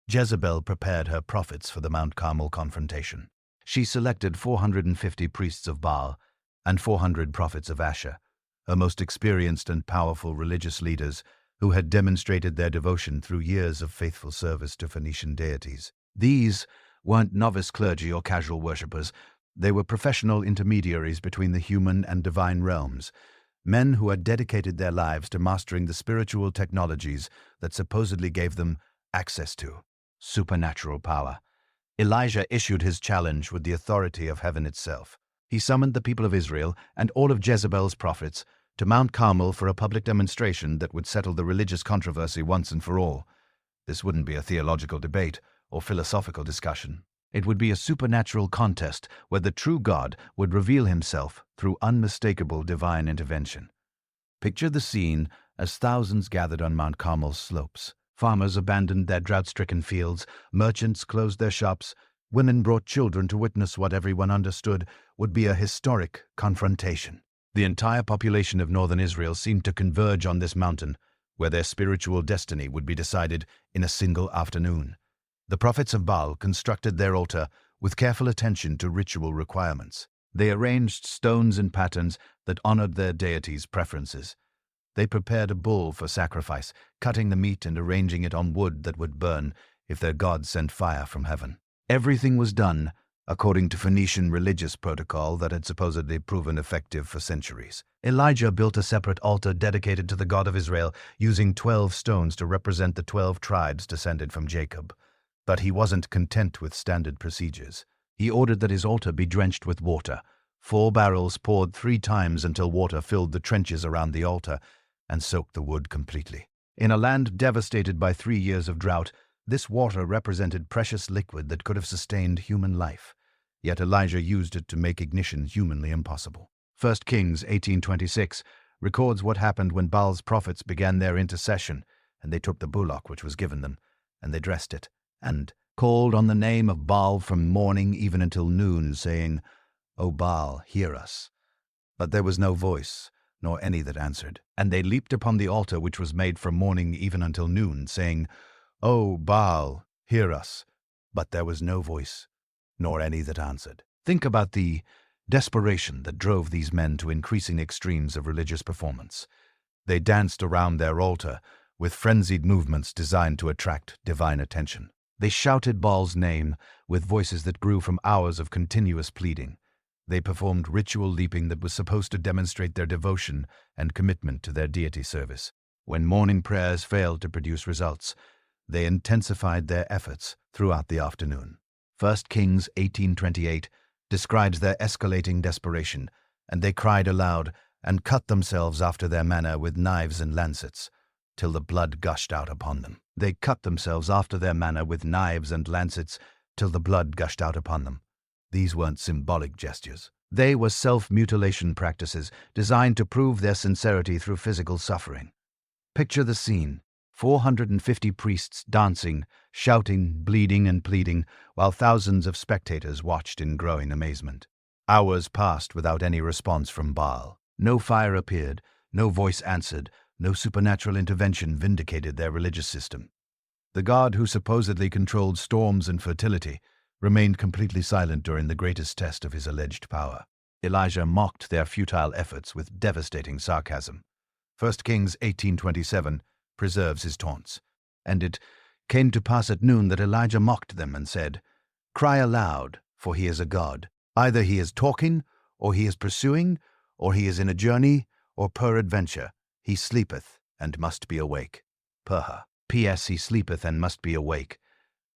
Jezebel prepared her prophets for the Mount Carmel confrontation. She selected 450 priests of Baal and 400 prophets of Asher, her most experienced and powerful religious leaders who had demonstrated their devotion through years of faithful service to Phoenician deities. These weren't novice clergy or casual worshippers. They were professional intermediaries between the human and divine realms, men who had dedicated their lives to mastering the spiritual technologies that supposedly gave them access to supernatural power. Elijah issued his challenge with the authority of heaven itself. He summoned the people of Israel and all of Jezebel's prophets to Mount Carmel for a public demonstration that would settle the religious controversy once and for all. This wouldn't be a theological debate or philosophical discussion. It would be a supernatural contest where the true God would reveal himself through unmistakable divine intervention. Picture the scene as thousands gathered on Mount Carmel's slopes. Farmers abandoned their drought-stricken fields, merchants closed their shops, women brought children to witness what everyone understood would be a historic confrontation. The entire population of northern Israel seemed to converge on this mountain, where their spiritual destiny would be decided in a single afternoon. The prophets of Baal constructed their altar with careful attention to ritual requirements. They arranged stones in patterns that honored their deities' preferences. They prepared a bull for sacrifice, cutting the meat and arranging it on wood that would burn if their god sent fire from heaven. Everything was done according to Phoenician religious protocol that had supposedly proven effective for centuries. Elijah built a separate altar dedicated to the God of Israel, using 12 stones to represent the 12 tribes descended from Jacob. But he wasn't content with standard procedures. He ordered that his altar be drenched with water. 4 barrels poured 3 times until water filled the trenches around the altar and soaked the wood completely. In a land devastated by 3 years of drought, this water represented precious liquid that could have sustained human life. Yet Elijah used it to make ignition humanly impossible. 1 Kings 18:26 records what happened when Baal's prophets began their intercession, and they took the bullock which was given them, and they dressed it, and called on the name of Baal from morning even until noon, saying, O Baal, hear us. But there was no voice, nor any that answered. And they leaped upon the altar which was made from morning even until noon, saying, O Baal, hear us. But there was no voice, nor any that answered. Think about the desperation that drove these men to increasing extremes of religious performance. They danced around their altar with frenzied movements designed to attract divine attention. They shouted Baal's name with voices that grew from hours of continuous pleading. They performed ritual leaping that was supposed to demonstrate their devotion and commitment to their deity service. When morning prayers failed to produce results, they intensified their efforts throughout the afternoon. 1 Kings 18:28 describes their escalating desperation, and they cried aloud and cut themselves after their manner with knives and lancets, till the blood gushed out upon them. They cut themselves after their manner with knives and lancets, till the blood gushed out upon them. These weren't symbolic gestures. They were self-mutilation practices designed to prove their sincerity through physical suffering. Picture the scene: 450 priests dancing, shouting, bleeding, and pleading, while thousands of spectators watched in growing amazement. Hours passed without any response from Baal. No fire appeared, no voice answered, no supernatural intervention vindicated their religious system. The God who supposedly controlled storms and fertility remained completely silent during the greatest test of his alleged power. Elijah mocked their futile efforts with devastating sarcasm. 1 Kings 18:27 preserves his taunts. And it came to pass at noon that Elijah mocked them and said, "Cry aloud, for he is a god. Either he is talking, or he is pursuing, or he is in a journey, or peradventure he sleepeth and must be awake." Perha. P.S. He sleepeth and must be awake.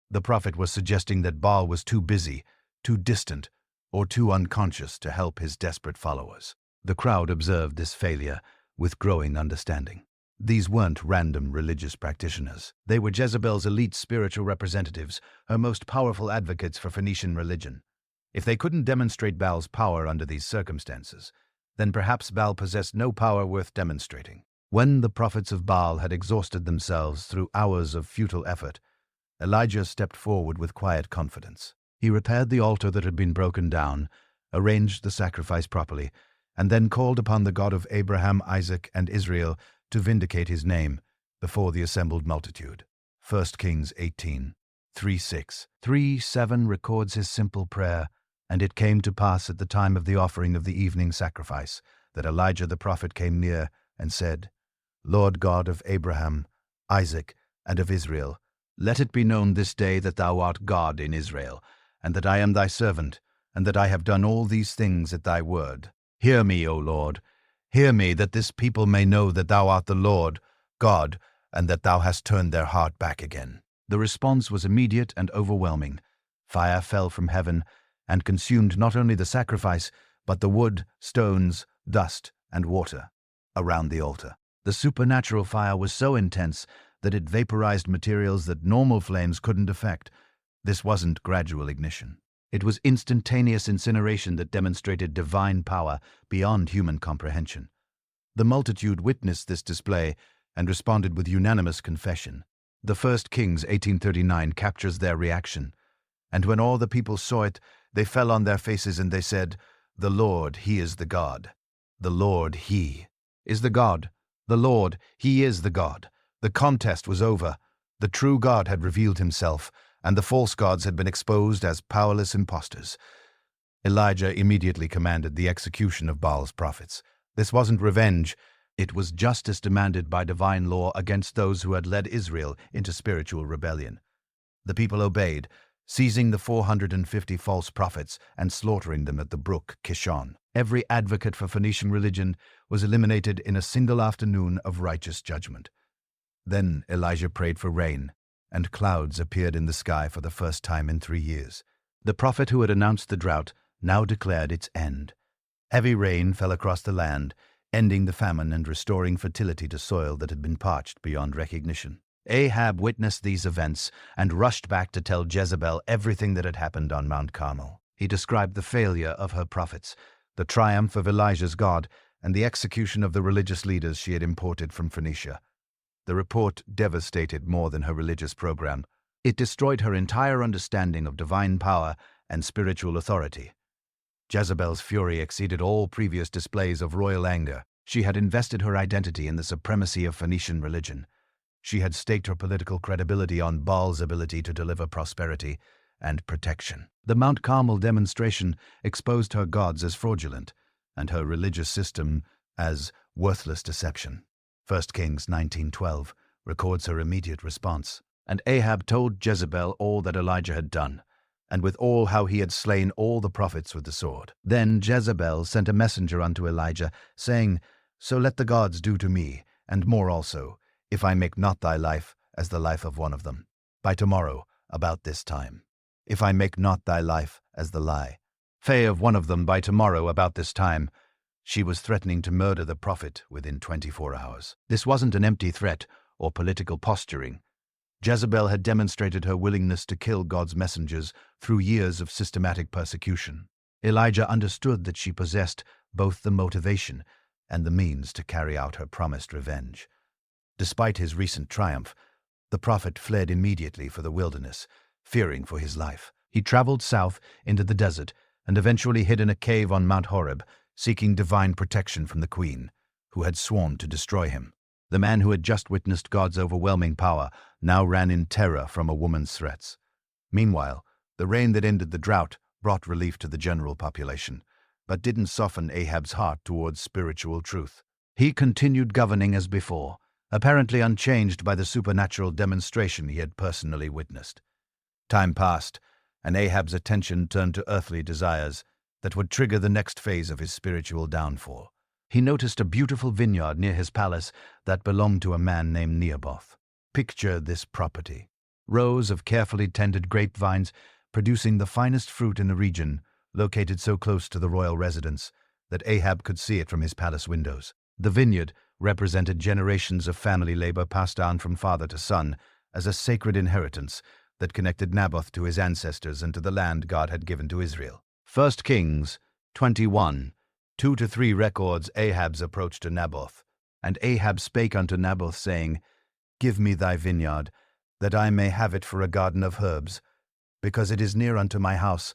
The prophet was suggesting that Baal was too busy, too distant, or too unconscious to help his desperate followers. The crowd observed this failure with growing understanding. These weren't random religious practitioners. They were Jezebel's elite spiritual representatives, her most powerful advocates for Phoenician religion. If they couldn't demonstrate Baal's power under these circumstances, then perhaps Baal possessed no power worth demonstrating. When the prophets of Baal had exhausted themselves through hours of futile effort, Elijah stepped forward with quiet confidence. He repaired the altar that had been broken down, arranged the sacrifice properly, and then called upon the God of Abraham, Isaac, and Israel to vindicate his name before the assembled multitude. 1 Kings 18:3-6. 3:7 records his simple prayer, "And it came to pass at the time of the offering of the evening sacrifice, that Elijah the prophet came near and said, Lord God of Abraham, Isaac, and of Israel, let it be known this day that thou art God in Israel, and that I am thy servant, and that I have done all these things at thy word. Hear me, O Lord, hear me, that this people may know that thou art the Lord, God, and that thou hast turned their heart back again." The response was immediate and overwhelming. Fire fell from heaven and consumed not only the sacrifice, but the wood, stones, dust, and water around the altar. The supernatural fire was so intense that it vaporized materials that normal flames couldn't affect. This wasn't gradual ignition. It was instantaneous incineration that demonstrated divine power beyond human comprehension. The multitude witnessed this display and responded with unanimous confession. The 1 Kings 18:39 captures their reaction. "And when all the people saw it, they fell on their faces and they said, The Lord, He is the God. The Lord, He is the God. The Lord, He is the God." The contest was over. The true God had revealed himself, and the false gods had been exposed as powerless impostors. Elijah immediately commanded the execution of Baal's prophets. This wasn't revenge. It was justice demanded by divine law against those who had led Israel into spiritual rebellion. The people obeyed, seizing the 450 false prophets and slaughtering them at the brook Kishon. Every advocate for Phoenician religion was eliminated in a single afternoon of righteous judgment. Then Elijah prayed for rain, and clouds appeared in the sky for the first time in 3 years. The prophet who had announced the drought now declared its end. Heavy rain fell across the land, ending the famine and restoring fertility to soil that had been parched beyond recognition. Ahab witnessed these events and rushed back to tell Jezebel everything that had happened on Mount Carmel. He described the failure of her prophets, the triumph of Elijah's God, and the execution of the religious leaders she had imported from Phoenicia. The report devastated more than her religious program. It destroyed her entire understanding of divine power and spiritual authority. Jezebel's fury exceeded all previous displays of royal anger. She had invested her identity in the supremacy of Phoenician religion. She had staked her political credibility on Baal's ability to deliver prosperity and protection. The Mount Carmel demonstration exposed her gods as fraudulent and her religious system as worthless deception. 1 Kings 19:12 records her immediate response. "And Ahab told Jezebel all that Elijah had done, and with all how he had slain all the prophets with the sword. Then Jezebel sent a messenger unto Elijah, saying, So let the gods do to me, and more also, if I make not thy life as the life of one of them, by tomorrow about this time. If I make not thy life as the lie, of one of them by tomorrow about this time." She was threatening to murder the prophet within 24 hours. This wasn't an empty threat or political posturing. Jezebel had demonstrated her willingness to kill God's messengers through years of systematic persecution. Elijah understood that she possessed both the motivation and the means to carry out her promised revenge. Despite his recent triumph, the prophet fled immediately for the wilderness, fearing for his life. He traveled south into the desert and eventually hid in a cave on Mount Horeb, seeking divine protection from the queen, who had sworn to destroy him. The man who had just witnessed God's overwhelming power now ran in terror from a woman's threats. Meanwhile, The rain that ended the drought brought relief to the general population, but didn't soften Ahab's heart towards spiritual truth. He continued governing as before, apparently unchanged by the supernatural demonstration he had personally witnessed. Time passed, and Ahab's attention turned to earthly desires that would trigger the next phase of his spiritual downfall. He noticed a beautiful vineyard near his palace that belonged to a man named Naboth. Picture this property. Rows of carefully tended grapevines producing the finest fruit in the region, located so close to the royal residence that Ahab could see it from his palace windows. The vineyard represented generations of family labor passed down from father to son as a sacred inheritance that connected Naboth to his ancestors and to the land God had given to Israel. 1 Kings 21, 2-3 records Ahab's approach to Naboth. And Ahab spake unto Naboth, saying, Give me thy vineyard, that I may have it for a garden of herbs, because it is near unto my house,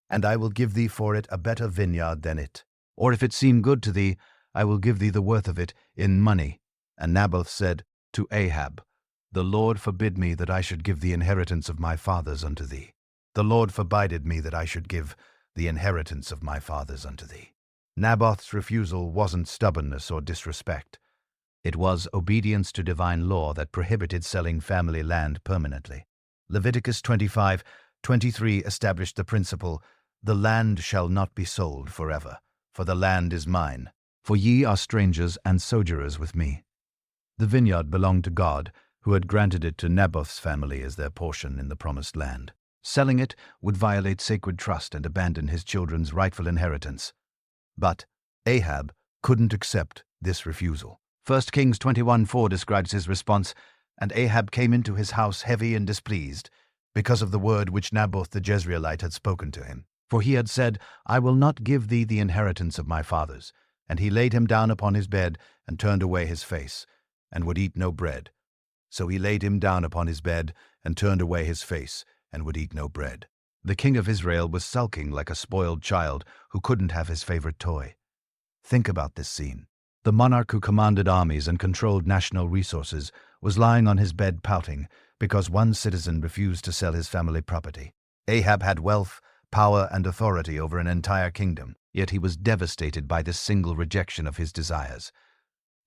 and I will give thee for it a better vineyard than it. Or if it seem good to thee, I will give thee the worth of it in money. And Naboth said to Ahab, The Lord forbid me that I should give the inheritance of my fathers unto thee. The Lord forbided me that I should give the inheritance of my fathers unto thee. Naboth's refusal wasn't stubbornness or disrespect. It was obedience to divine law that prohibited selling family land permanently. Leviticus 25:23 established the principle, The land shall not be sold forever, for the land is mine. For ye are strangers and sojourners with me. The vineyard belonged to God, who had granted it to Naboth's family as their portion in the promised land. Selling it would violate sacred trust and abandon his children's rightful inheritance. But Ahab couldn't accept this refusal. 1 Kings 21:4 describes his response, And Ahab came into his house heavy and displeased, because of the word which Naboth the Jezreelite had spoken to him. For he had said, I will not give thee the inheritance of my fathers. And he laid him down upon his bed, and turned away his face, and would eat no bread. So he laid him down upon his bed, and turned away his face, and would eat no bread. The king of Israel was sulking like a spoiled child who couldn't have his favorite toy. Think about this scene. The monarch who commanded armies and controlled national resources was lying on his bed pouting because one citizen refused to sell his family property. Ahab had wealth, power, and authority over an entire kingdom, yet he was devastated by this single rejection of his desires.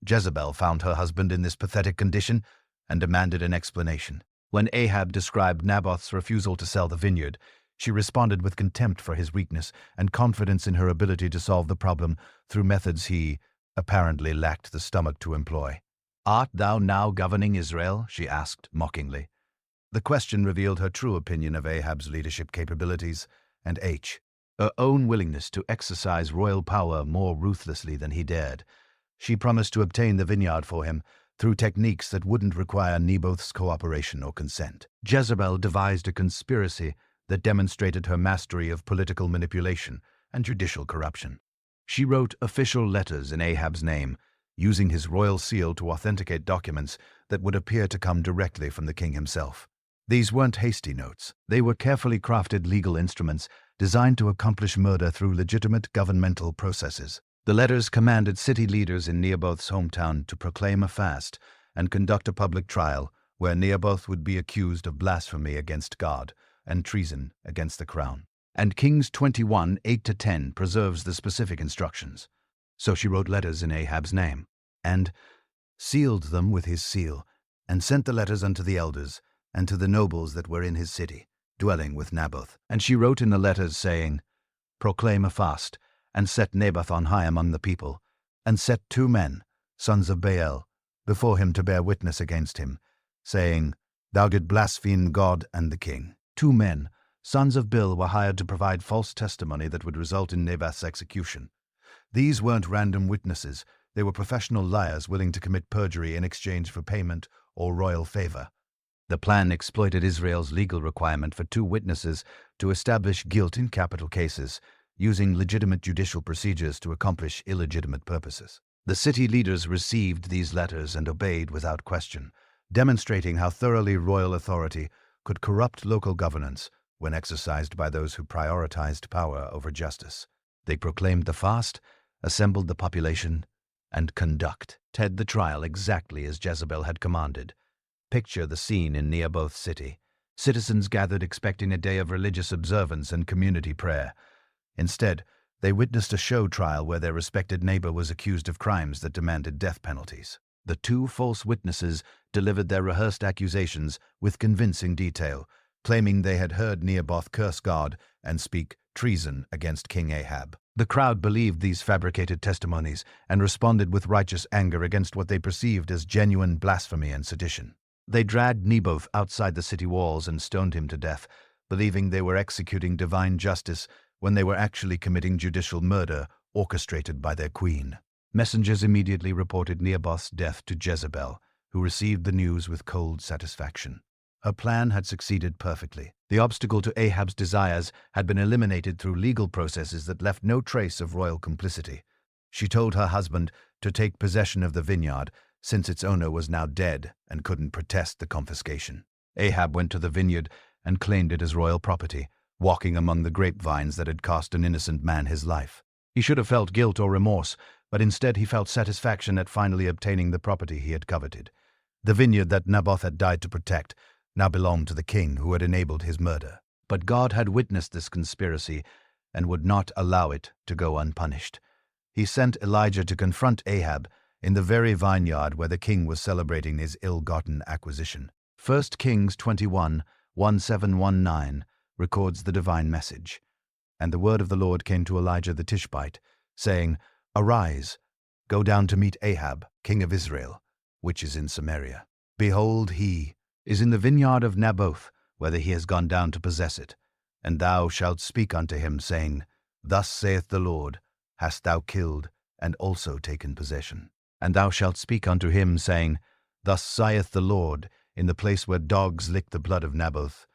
Jezebel found her husband in this pathetic condition and demanded an explanation. When Ahab described Naboth's refusal to sell the vineyard, she responded with contempt for his weakness and confidence in her ability to solve the problem through methods he apparently lacked the stomach to employ. Art thou now governing Israel? She asked mockingly. The question revealed her true opinion of Ahab's leadership capabilities and her own willingness to exercise royal power more ruthlessly than he dared. She promised to obtain the vineyard for him through techniques that wouldn't require Naboth's cooperation or consent. Jezebel devised a conspiracy that demonstrated her mastery of political manipulation and judicial corruption. She wrote official letters in Ahab's name, using his royal seal to authenticate documents that would appear to come directly from the king himself. These weren't hasty notes. They were carefully crafted legal instruments designed to accomplish murder through legitimate governmental processes. The letters commanded city leaders in Naboth's hometown to proclaim a fast and conduct a public trial where Naboth would be accused of blasphemy against God and treason against the crown. And Kings 21:8-10 preserves the specific instructions. So she wrote letters in Ahab's name, and sealed them with his seal, and sent the letters unto the elders, and to the nobles that were in his city, dwelling with Naboth. And she wrote in the letters, saying, Proclaim a fast, and set Naboth on high among the people, and set 2 men, sons of Baal, before him to bear witness against him, saying, Thou did blaspheme God and the king. 2 men, sons of Baal, were hired to provide false testimony that would result in Naboth's execution. These weren't random witnesses. They were professional liars willing to commit perjury in exchange for payment or royal favor. The plan exploited Israel's legal requirement for 2 witnesses to establish guilt in capital cases, using legitimate judicial procedures to accomplish illegitimate purposes. The city leaders received these letters and obeyed without question, demonstrating how thoroughly royal authority could corrupt local governance when exercised by those who prioritized power over justice. They proclaimed the fast, assembled the population, and conducted the trial exactly as Jezebel had commanded. Picture the scene in Naboth's city. Citizens gathered expecting a day of religious observance and community prayer. Instead, they witnessed a show trial where their respected neighbor was accused of crimes that demanded death penalties. The two false witnesses delivered their rehearsed accusations with convincing detail, claiming they had heard Naboth curse God and speak treason against King Ahab. The crowd believed these fabricated testimonies and responded with righteous anger against what they perceived as genuine blasphemy and sedition. They dragged Naboth outside the city walls and stoned him to death, believing they were executing divine justice when they were actually committing judicial murder orchestrated by their queen. Messengers immediately reported Naboth's death to Jezebel, who received the news with cold satisfaction. Her plan had succeeded perfectly. The obstacle to Ahab's desires had been eliminated through legal processes that left no trace of royal complicity. She told her husband to take possession of the vineyard, since its owner was now dead and couldn't protest the confiscation. Ahab went to the vineyard and claimed it as royal property, walking among the grapevines that had cost an innocent man his life. He should have felt guilt or remorse, but instead he felt satisfaction at finally obtaining the property he had coveted. The vineyard that Naboth had died to protect now belonged to the king who had enabled his murder. But God had witnessed this conspiracy and would not allow it to go unpunished. He sent Elijah to confront Ahab in the very vineyard where the king was celebrating his ill-gotten acquisition. 1 Kings 21:17-19 records the divine message. And the word of the Lord came to Elijah the Tishbite, saying, "Arise, go down to meet Ahab, king of Israel, which is in Samaria. Behold, he is in the vineyard of Naboth, whether he has gone down to possess it. And thou shalt speak unto him, saying, Thus saith the Lord, hast thou killed, and also taken possession? And thou shalt speak unto him, saying, Thus saith the Lord, in the place where dogs lick the blood of Naboth,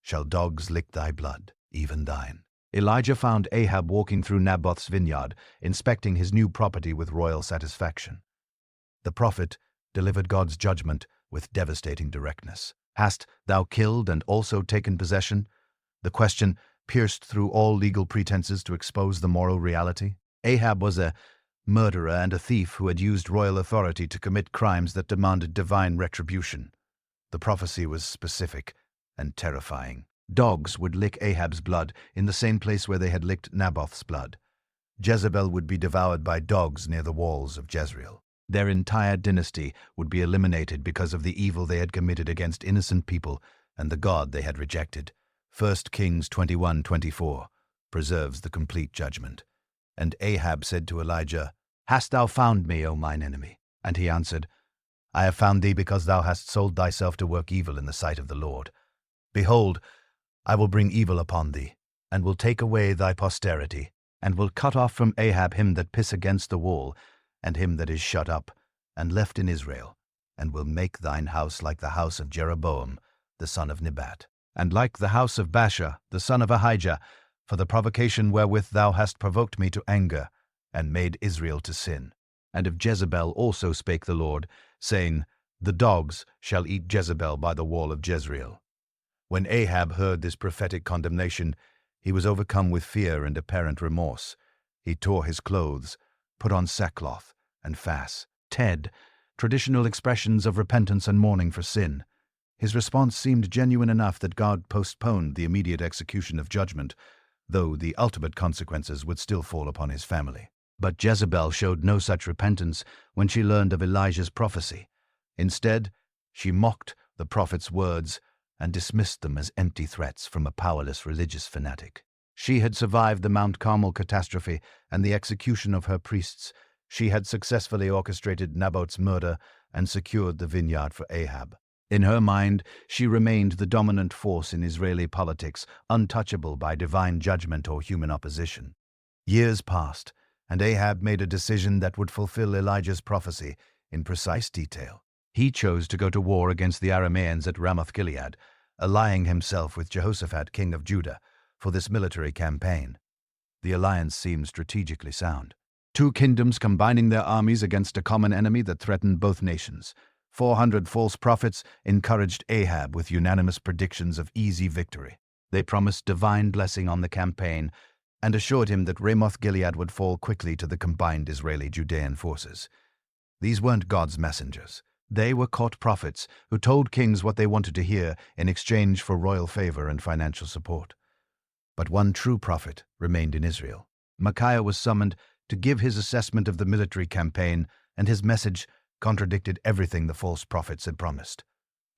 shall dogs lick thy blood, even thine." Elijah found Ahab walking through Naboth's vineyard, inspecting his new property with royal satisfaction. The prophet delivered God's judgment with devastating directness. "Hast thou killed and also taken possession?" The question pierced through all legal pretenses to expose the moral reality. Ahab was a murderer and a thief who had used royal authority to commit crimes that demanded divine retribution. The prophecy was specific and terrifying. Dogs would lick Ahab's blood in the same place where they had licked Naboth's blood. Jezebel would be devoured by dogs near the walls of Jezreel. Their entire dynasty would be eliminated because of the evil they had committed against innocent people and the God they had rejected. 1 Kings 21:24 preserves the complete judgment. And Ahab said to Elijah, "Hast thou found me, O mine enemy?" And he answered, "I have found thee because thou hast sold thyself to work evil in the sight of the Lord. Behold, I will bring evil upon thee, and will take away thy posterity, and will cut off from Ahab him that piss against the wall, and him that is shut up, and left in Israel, and will make thine house like the house of Jeroboam, the son of Nebat, and like the house of Baasha, the son of Ahijah, for the provocation wherewith thou hast provoked me to anger, and made Israel to sin. And of Jezebel also spake the Lord, saying, The dogs shall eat Jezebel by the wall of Jezreel." When Ahab heard this prophetic condemnation, he was overcome with fear and apparent remorse. He tore his clothes, put on sackcloth, and fasted, traditional expressions of repentance and mourning for sin. His response seemed genuine enough that God postponed the immediate execution of judgment, though the ultimate consequences would still fall upon his family. But Jezebel showed no such repentance when she learned of Elijah's prophecy. Instead, she mocked the prophet's words and dismissed them as empty threats from a powerless religious fanatic. She had survived the Mount Carmel catastrophe and the execution of her priests. She had successfully orchestrated Naboth's murder and secured the vineyard for Ahab. In her mind, she remained the dominant force in Israeli politics, untouchable by divine judgment or human opposition. Years passed, and Ahab made a decision that would fulfill Elijah's prophecy in precise detail. He chose to go to war against the Arameans at Ramoth-Gilead, allying himself with Jehoshaphat, king of Judah, for this military campaign. The alliance seemed strategically sound. Two kingdoms combining their armies against a common enemy that threatened both nations. 400 false prophets encouraged Ahab with unanimous predictions of easy victory. They promised divine blessing on the campaign and assured him that Ramoth-Gilead would fall quickly to the combined Israeli-Judean forces. These weren't God's messengers. They were court prophets who told kings what they wanted to hear in exchange for royal favor and financial support. But one true prophet remained in Israel. Micaiah was summoned to give his assessment of the military campaign, and his message contradicted everything the false prophets had promised.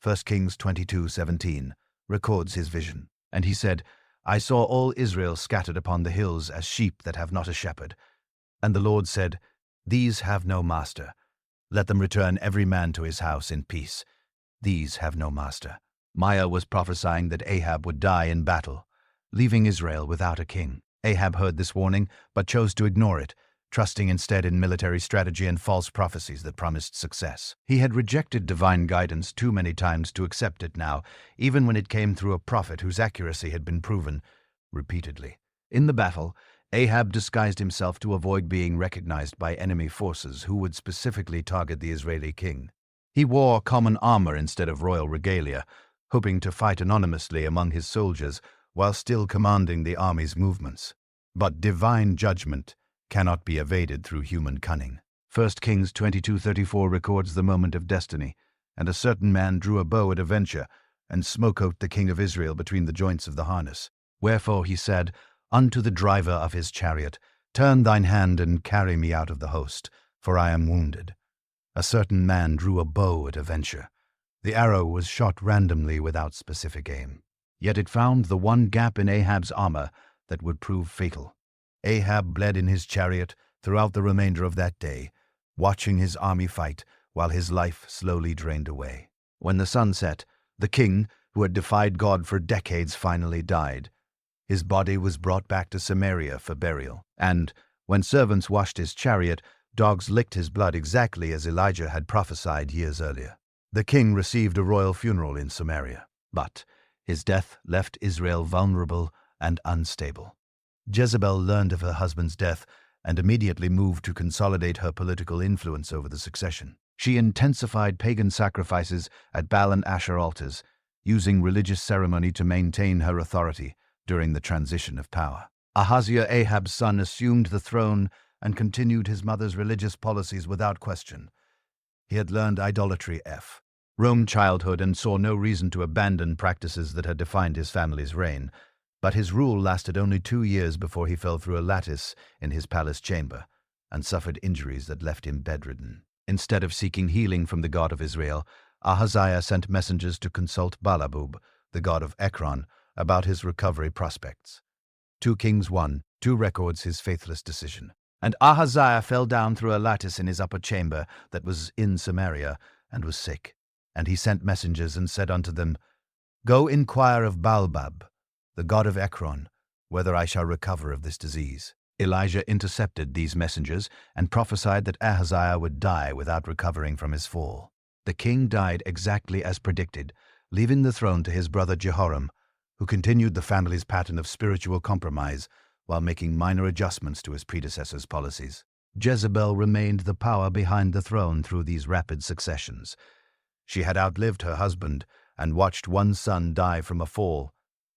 1 Kings 22:17 records his vision. And he said, "I saw all Israel scattered upon the hills as sheep that have not a shepherd. And the Lord said, These have no master. Let them return every man to his house in peace. These have no master." Micaiah was prophesying that Ahab would die in battle, leaving Israel without a king. Ahab heard this warning, but chose to ignore it, trusting instead in military strategy and false prophecies that promised success. He had rejected divine guidance too many times to accept it now, even when it came through a prophet whose accuracy had been proven repeatedly. In the battle, Ahab disguised himself to avoid being recognized by enemy forces who would specifically target the Israeli king. He wore common armor instead of royal regalia, hoping to fight anonymously among his soldiers while still commanding the army's movements. But divine judgment cannot be evaded through human cunning. 1 Kings 22:34 records the moment of destiny, and a certain man drew a bow at a venture, and smote out the king of Israel between the joints of the harness. Wherefore he said unto the driver of his chariot, Turn thine hand and carry me out of the host, for I am wounded. A certain man drew a bow at a venture. The arrow was shot randomly without specific aim. Yet it found the one gap in Ahab's armor that would prove fatal. Ahab bled in his chariot throughout the remainder of that day, watching his army fight while his life slowly drained away. When the sun set, the king, who had defied God for decades, finally died. His body was brought back to Samaria for burial, and, when servants washed his chariot, dogs licked his blood exactly as Elijah had prophesied years earlier. The king received a royal funeral in Samaria, but his death left Israel vulnerable and unstable. Jezebel learned of her husband's death and immediately moved to consolidate her political influence over the succession. She intensified pagan sacrifices at Baal and Asher altars, using religious ceremony to maintain her authority during the transition of power. Ahaziah, Ahab's son, assumed the throne and continued his mother's religious policies without question. He had learned idolatry Rome childhood and saw no reason to abandon practices that had defined his family's reign. But his rule lasted only 2 years before he fell through a lattice in his palace chamber and suffered injuries that left him bedridden. Instead of seeking healing from the God of Israel, Ahaziah sent messengers to consult Baalabub, the god of Ekron, about his recovery prospects. 2 Kings 1:2 records his faithless decision. And Ahaziah fell down through a lattice in his upper chamber that was in Samaria, and was sick. And he sent messengers and said unto them, Go inquire of Baalbab, the god of Ekron, whether I shall recover of this disease. Elijah intercepted these messengers and prophesied that Ahaziah would die without recovering from his fall. The king died exactly as predicted, leaving the throne to his brother Jehoram, who continued the family's pattern of spiritual compromise while making minor adjustments to his predecessor's policies. Jezebel remained the power behind the throne through these rapid successions. She had outlived her husband and watched one son die from a fall,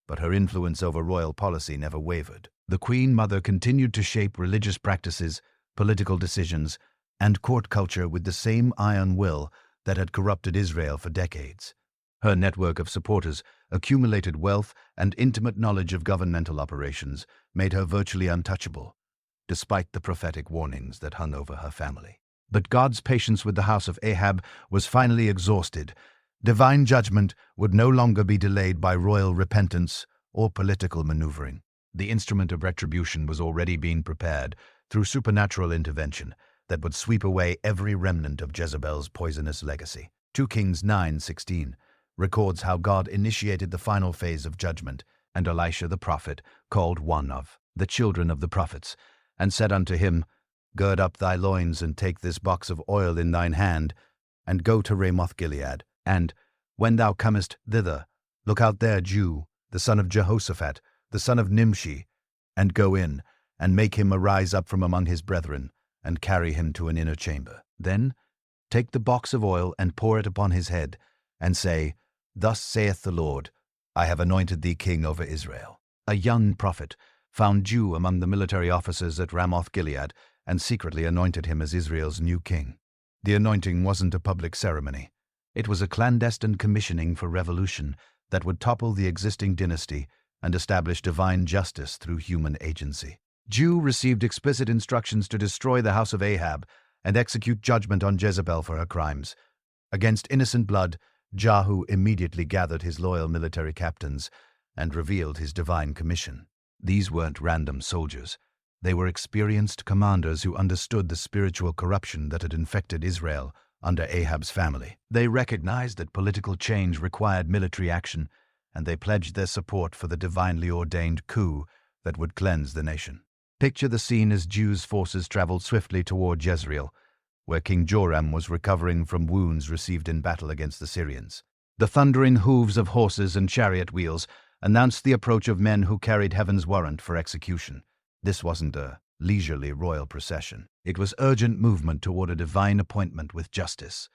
but her influence over royal policy never wavered. The Queen Mother continued to shape religious practices, political decisions, and court culture with the same iron will that had corrupted Israel for decades. Her network of supporters, accumulated wealth, and intimate knowledge of governmental operations made her virtually untouchable, despite the prophetic warnings that hung over her family. But God's patience with the house of Ahab was finally exhausted. Divine judgment would no longer be delayed by royal repentance or political maneuvering. The instrument of retribution was already being prepared through supernatural intervention that would sweep away every remnant of Jezebel's poisonous legacy. 2 Kings 9:16 records how God initiated the final phase of judgment, and Elisha the prophet called one of the children of the prophets, and said unto him, Gird up thy loins, and take this box of oil in thine hand, and go to Ramoth Gilead. And, when thou comest thither, look out there Jehu, the son of Jehoshaphat, the son of Nimshi, and go in, and make him arise up from among his brethren, and carry him to an inner chamber. Then take the box of oil, and pour it upon his head, and say, Thus saith the Lord, I have anointed thee king over Israel. A young prophet found Jehu among the military officers at Ramoth Gilead, and secretly anointed him as Israel's new king. The anointing wasn't a public ceremony. It was a clandestine commissioning for revolution that would topple the existing dynasty and establish divine justice through human agency. Jehu received explicit instructions to destroy the house of Ahab and execute judgment on Jezebel for her crimes. Against innocent blood, Jehu immediately gathered his loyal military captains and revealed his divine commission. These weren't random soldiers. They were experienced commanders who understood the spiritual corruption that had infected Israel under Ahab's family. They recognized that political change required military action, and they pledged their support for the divinely ordained coup that would cleanse the nation. Picture the scene as Jehu's forces traveled swiftly toward Jezreel, where King Joram was recovering from wounds received in battle against the Syrians. The thundering hooves of horses and chariot wheels announced the approach of men who carried heaven's warrant for execution. This wasn't a leisurely royal procession. It was urgent movement toward a divine appointment with justice.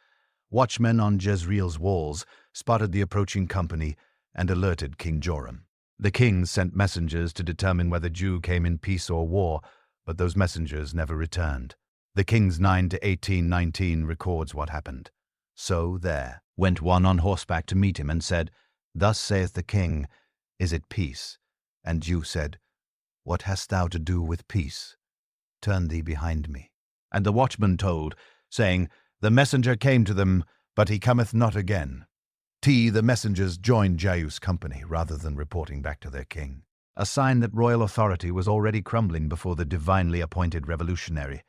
Watchmen on Jezreel's walls spotted the approaching company and alerted King Joram. The king sent messengers to determine whether Jehu came in peace or war, but those messengers never returned. The Kings 9-18-19 records what happened. So there went one on horseback to meet him and said, "Thus saith the king, is it peace?" And Jehu said, "What hast thou to do with peace? Turn thee behind me." And the watchman told, saying, "The messenger came to them, but he cometh not again." The messengers joined Jehu's company rather than reporting back to their king, a sign that royal authority was already crumbling before the divinely appointed revolutionary.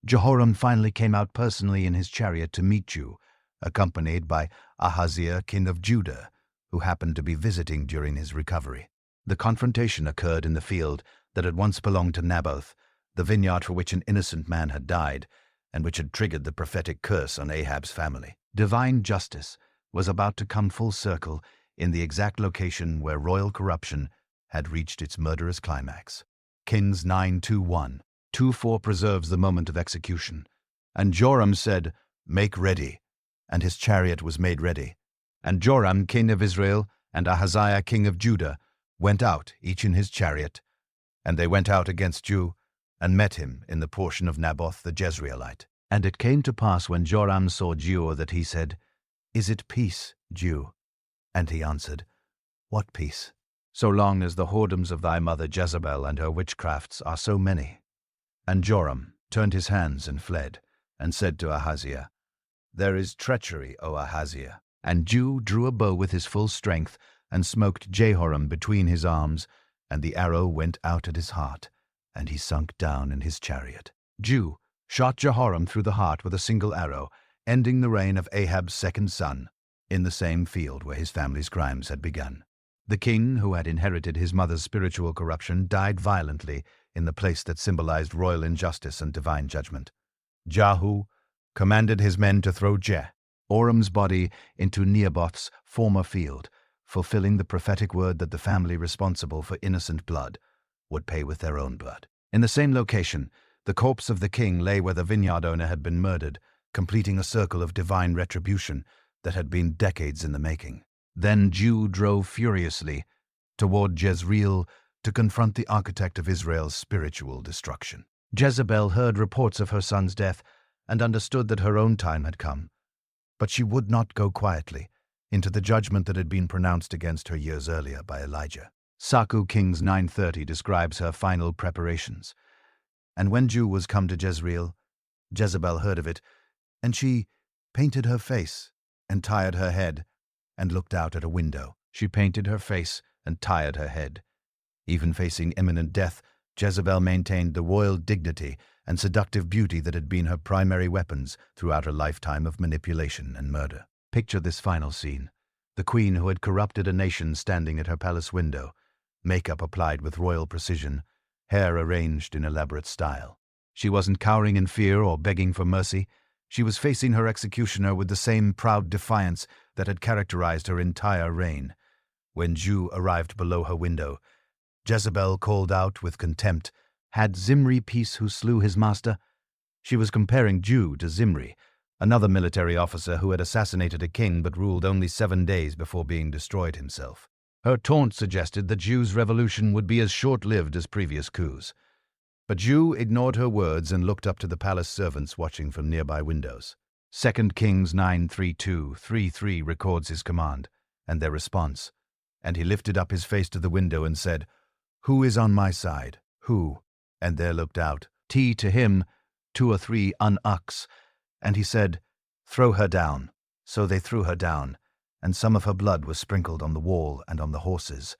Jehoram finally came out personally in his chariot to meet Jehu, accompanied by Ahaziah, king of Judah, who happened to be visiting during his recovery. The confrontation occurred in the field that had once belonged to Naboth, the vineyard for which an innocent man had died, and which had triggered the prophetic curse on Ahab's family. Divine justice was about to come full circle in the exact location where royal corruption had reached its murderous climax. Kings 9:2-1. 2:4 preserves the moment of execution. And Joram said, "Make ready." And his chariot was made ready. And Joram, king of Israel, and Ahaziah, king of Judah, went out, each in his chariot. And they went out against Jehu, and met him in the portion of Naboth the Jezreelite. And it came to pass when Joram saw Jehu that he said, "Is it peace, Jehu?" And he answered, "What peace? So long as the whoredoms of thy mother Jezebel and her witchcrafts are so many." And Joram turned his hands and fled, and said to Ahaziah, "There is treachery, O Ahaziah." And Jehu drew a bow with his full strength, and smoked Jehoram between his arms, and the arrow went out at his heart, and he sunk down in his chariot. Jehu shot Jehoram through the heart with a single arrow, ending the reign of Ahab's second son, in the same field where his family's crimes had begun. The king, who had inherited his mother's spiritual corruption, died violently in the place that symbolized royal injustice and divine judgment. Jehu commanded his men to throw Jehoram's body into Naboth's former field, fulfilling the prophetic word that the family responsible for innocent blood would pay with their own blood. In the same location, the corpse of the king lay where the vineyard owner had been murdered, completing a circle of divine retribution that had been decades in the making. Then Jehu drove furiously toward Jezreel to confront the architect of Israel's spiritual destruction. Jezebel heard reports of her son's death and understood that her own time had come. But she would not go quietly into the judgment that had been pronounced against her years earlier by Elijah. Saku Kings 9:30 describes her final preparations. And when Jehu was come to Jezreel, Jezebel heard of it, and she painted her face and tired her head and looked out at a window. She painted her face and tired her head. Even facing imminent death, Jezebel maintained the royal dignity and seductive beauty that had been her primary weapons throughout her lifetime of manipulation and murder. Picture this final scene. The queen who had corrupted a nation standing at her palace window, makeup applied with royal precision, hair arranged in elaborate style. She wasn't cowering in fear or begging for mercy. She was facing her executioner with the same proud defiance that had characterized her entire reign. When Jehu arrived below her window, Jezebel called out with contempt, "Had Zimri peace who slew his master?" She was comparing Jehu to Zimri, another military officer who had assassinated a king but ruled only 7 days before being destroyed himself. Her taunt suggested that Jehu's revolution would be as short-lived as previous coups. But Jehu ignored her words and looked up to the palace servants watching from nearby windows. 2 Kings 9:32-33 records his command and their response. And he lifted up his face to the window and said, "Who is on my side? Who?" And there looked out, to him, 2 or 3 unucks. And he said, "Throw her down." So they threw her down, and some of her blood was sprinkled on the wall and on the horses.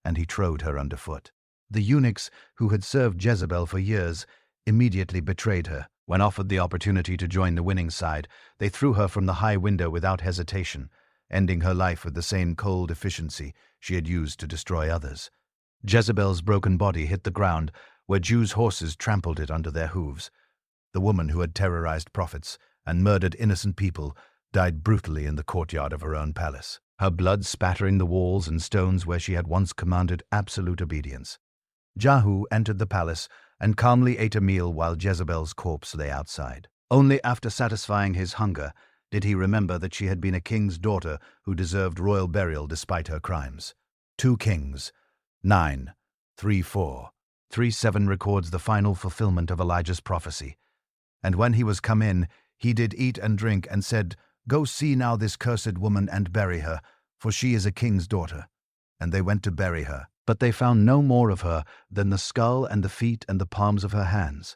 And he trode her underfoot. The eunuchs, who had served Jezebel for years, immediately betrayed her. When offered the opportunity to join the winning side, they threw her from the high window without hesitation, ending her life with the same cold efficiency she had used to destroy others. Jezebel's broken body hit the ground, where Jews' horses trampled it under their hooves. The woman who had terrorized prophets and murdered innocent people died brutally in the courtyard of her own palace, her blood spattering the walls and stones where she had once commanded absolute obedience. Jehu entered the palace and calmly ate a meal while Jezebel's corpse lay outside. Only after satisfying his hunger did he remember that she had been a king's daughter who deserved royal burial despite her crimes. 2 Kings 9:3-4-3-7 records the final fulfillment of Elijah's prophecy. And when he was come in, he did eat and drink, and said, "Go see now this cursed woman, and bury her, for she is a king's daughter." And they went to bury her, but they found no more of her than the skull and the feet and the palms of her hands.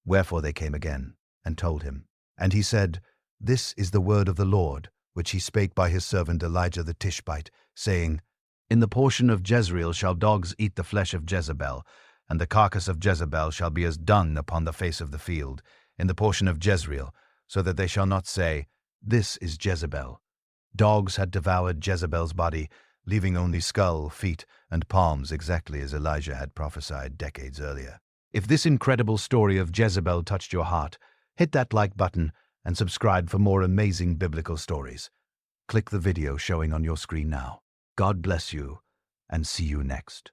Wherefore they came again, and told him. And he said, "This is the word of the Lord, which he spake by his servant Elijah the Tishbite, saying, In the portion of Jezreel shall dogs eat the flesh of Jezebel, and the carcass of Jezebel shall be as dung upon the face of the field, in the portion of Jezreel, so that they shall not say, This is Jezebel." Dogs had devoured Jezebel's body, leaving only skull, feet, and palms, exactly as Elijah had prophesied decades earlier. If this incredible story of Jezebel touched your heart, hit that like button and subscribe for more amazing biblical stories. Click the video showing on your screen now. God bless you, and see you next.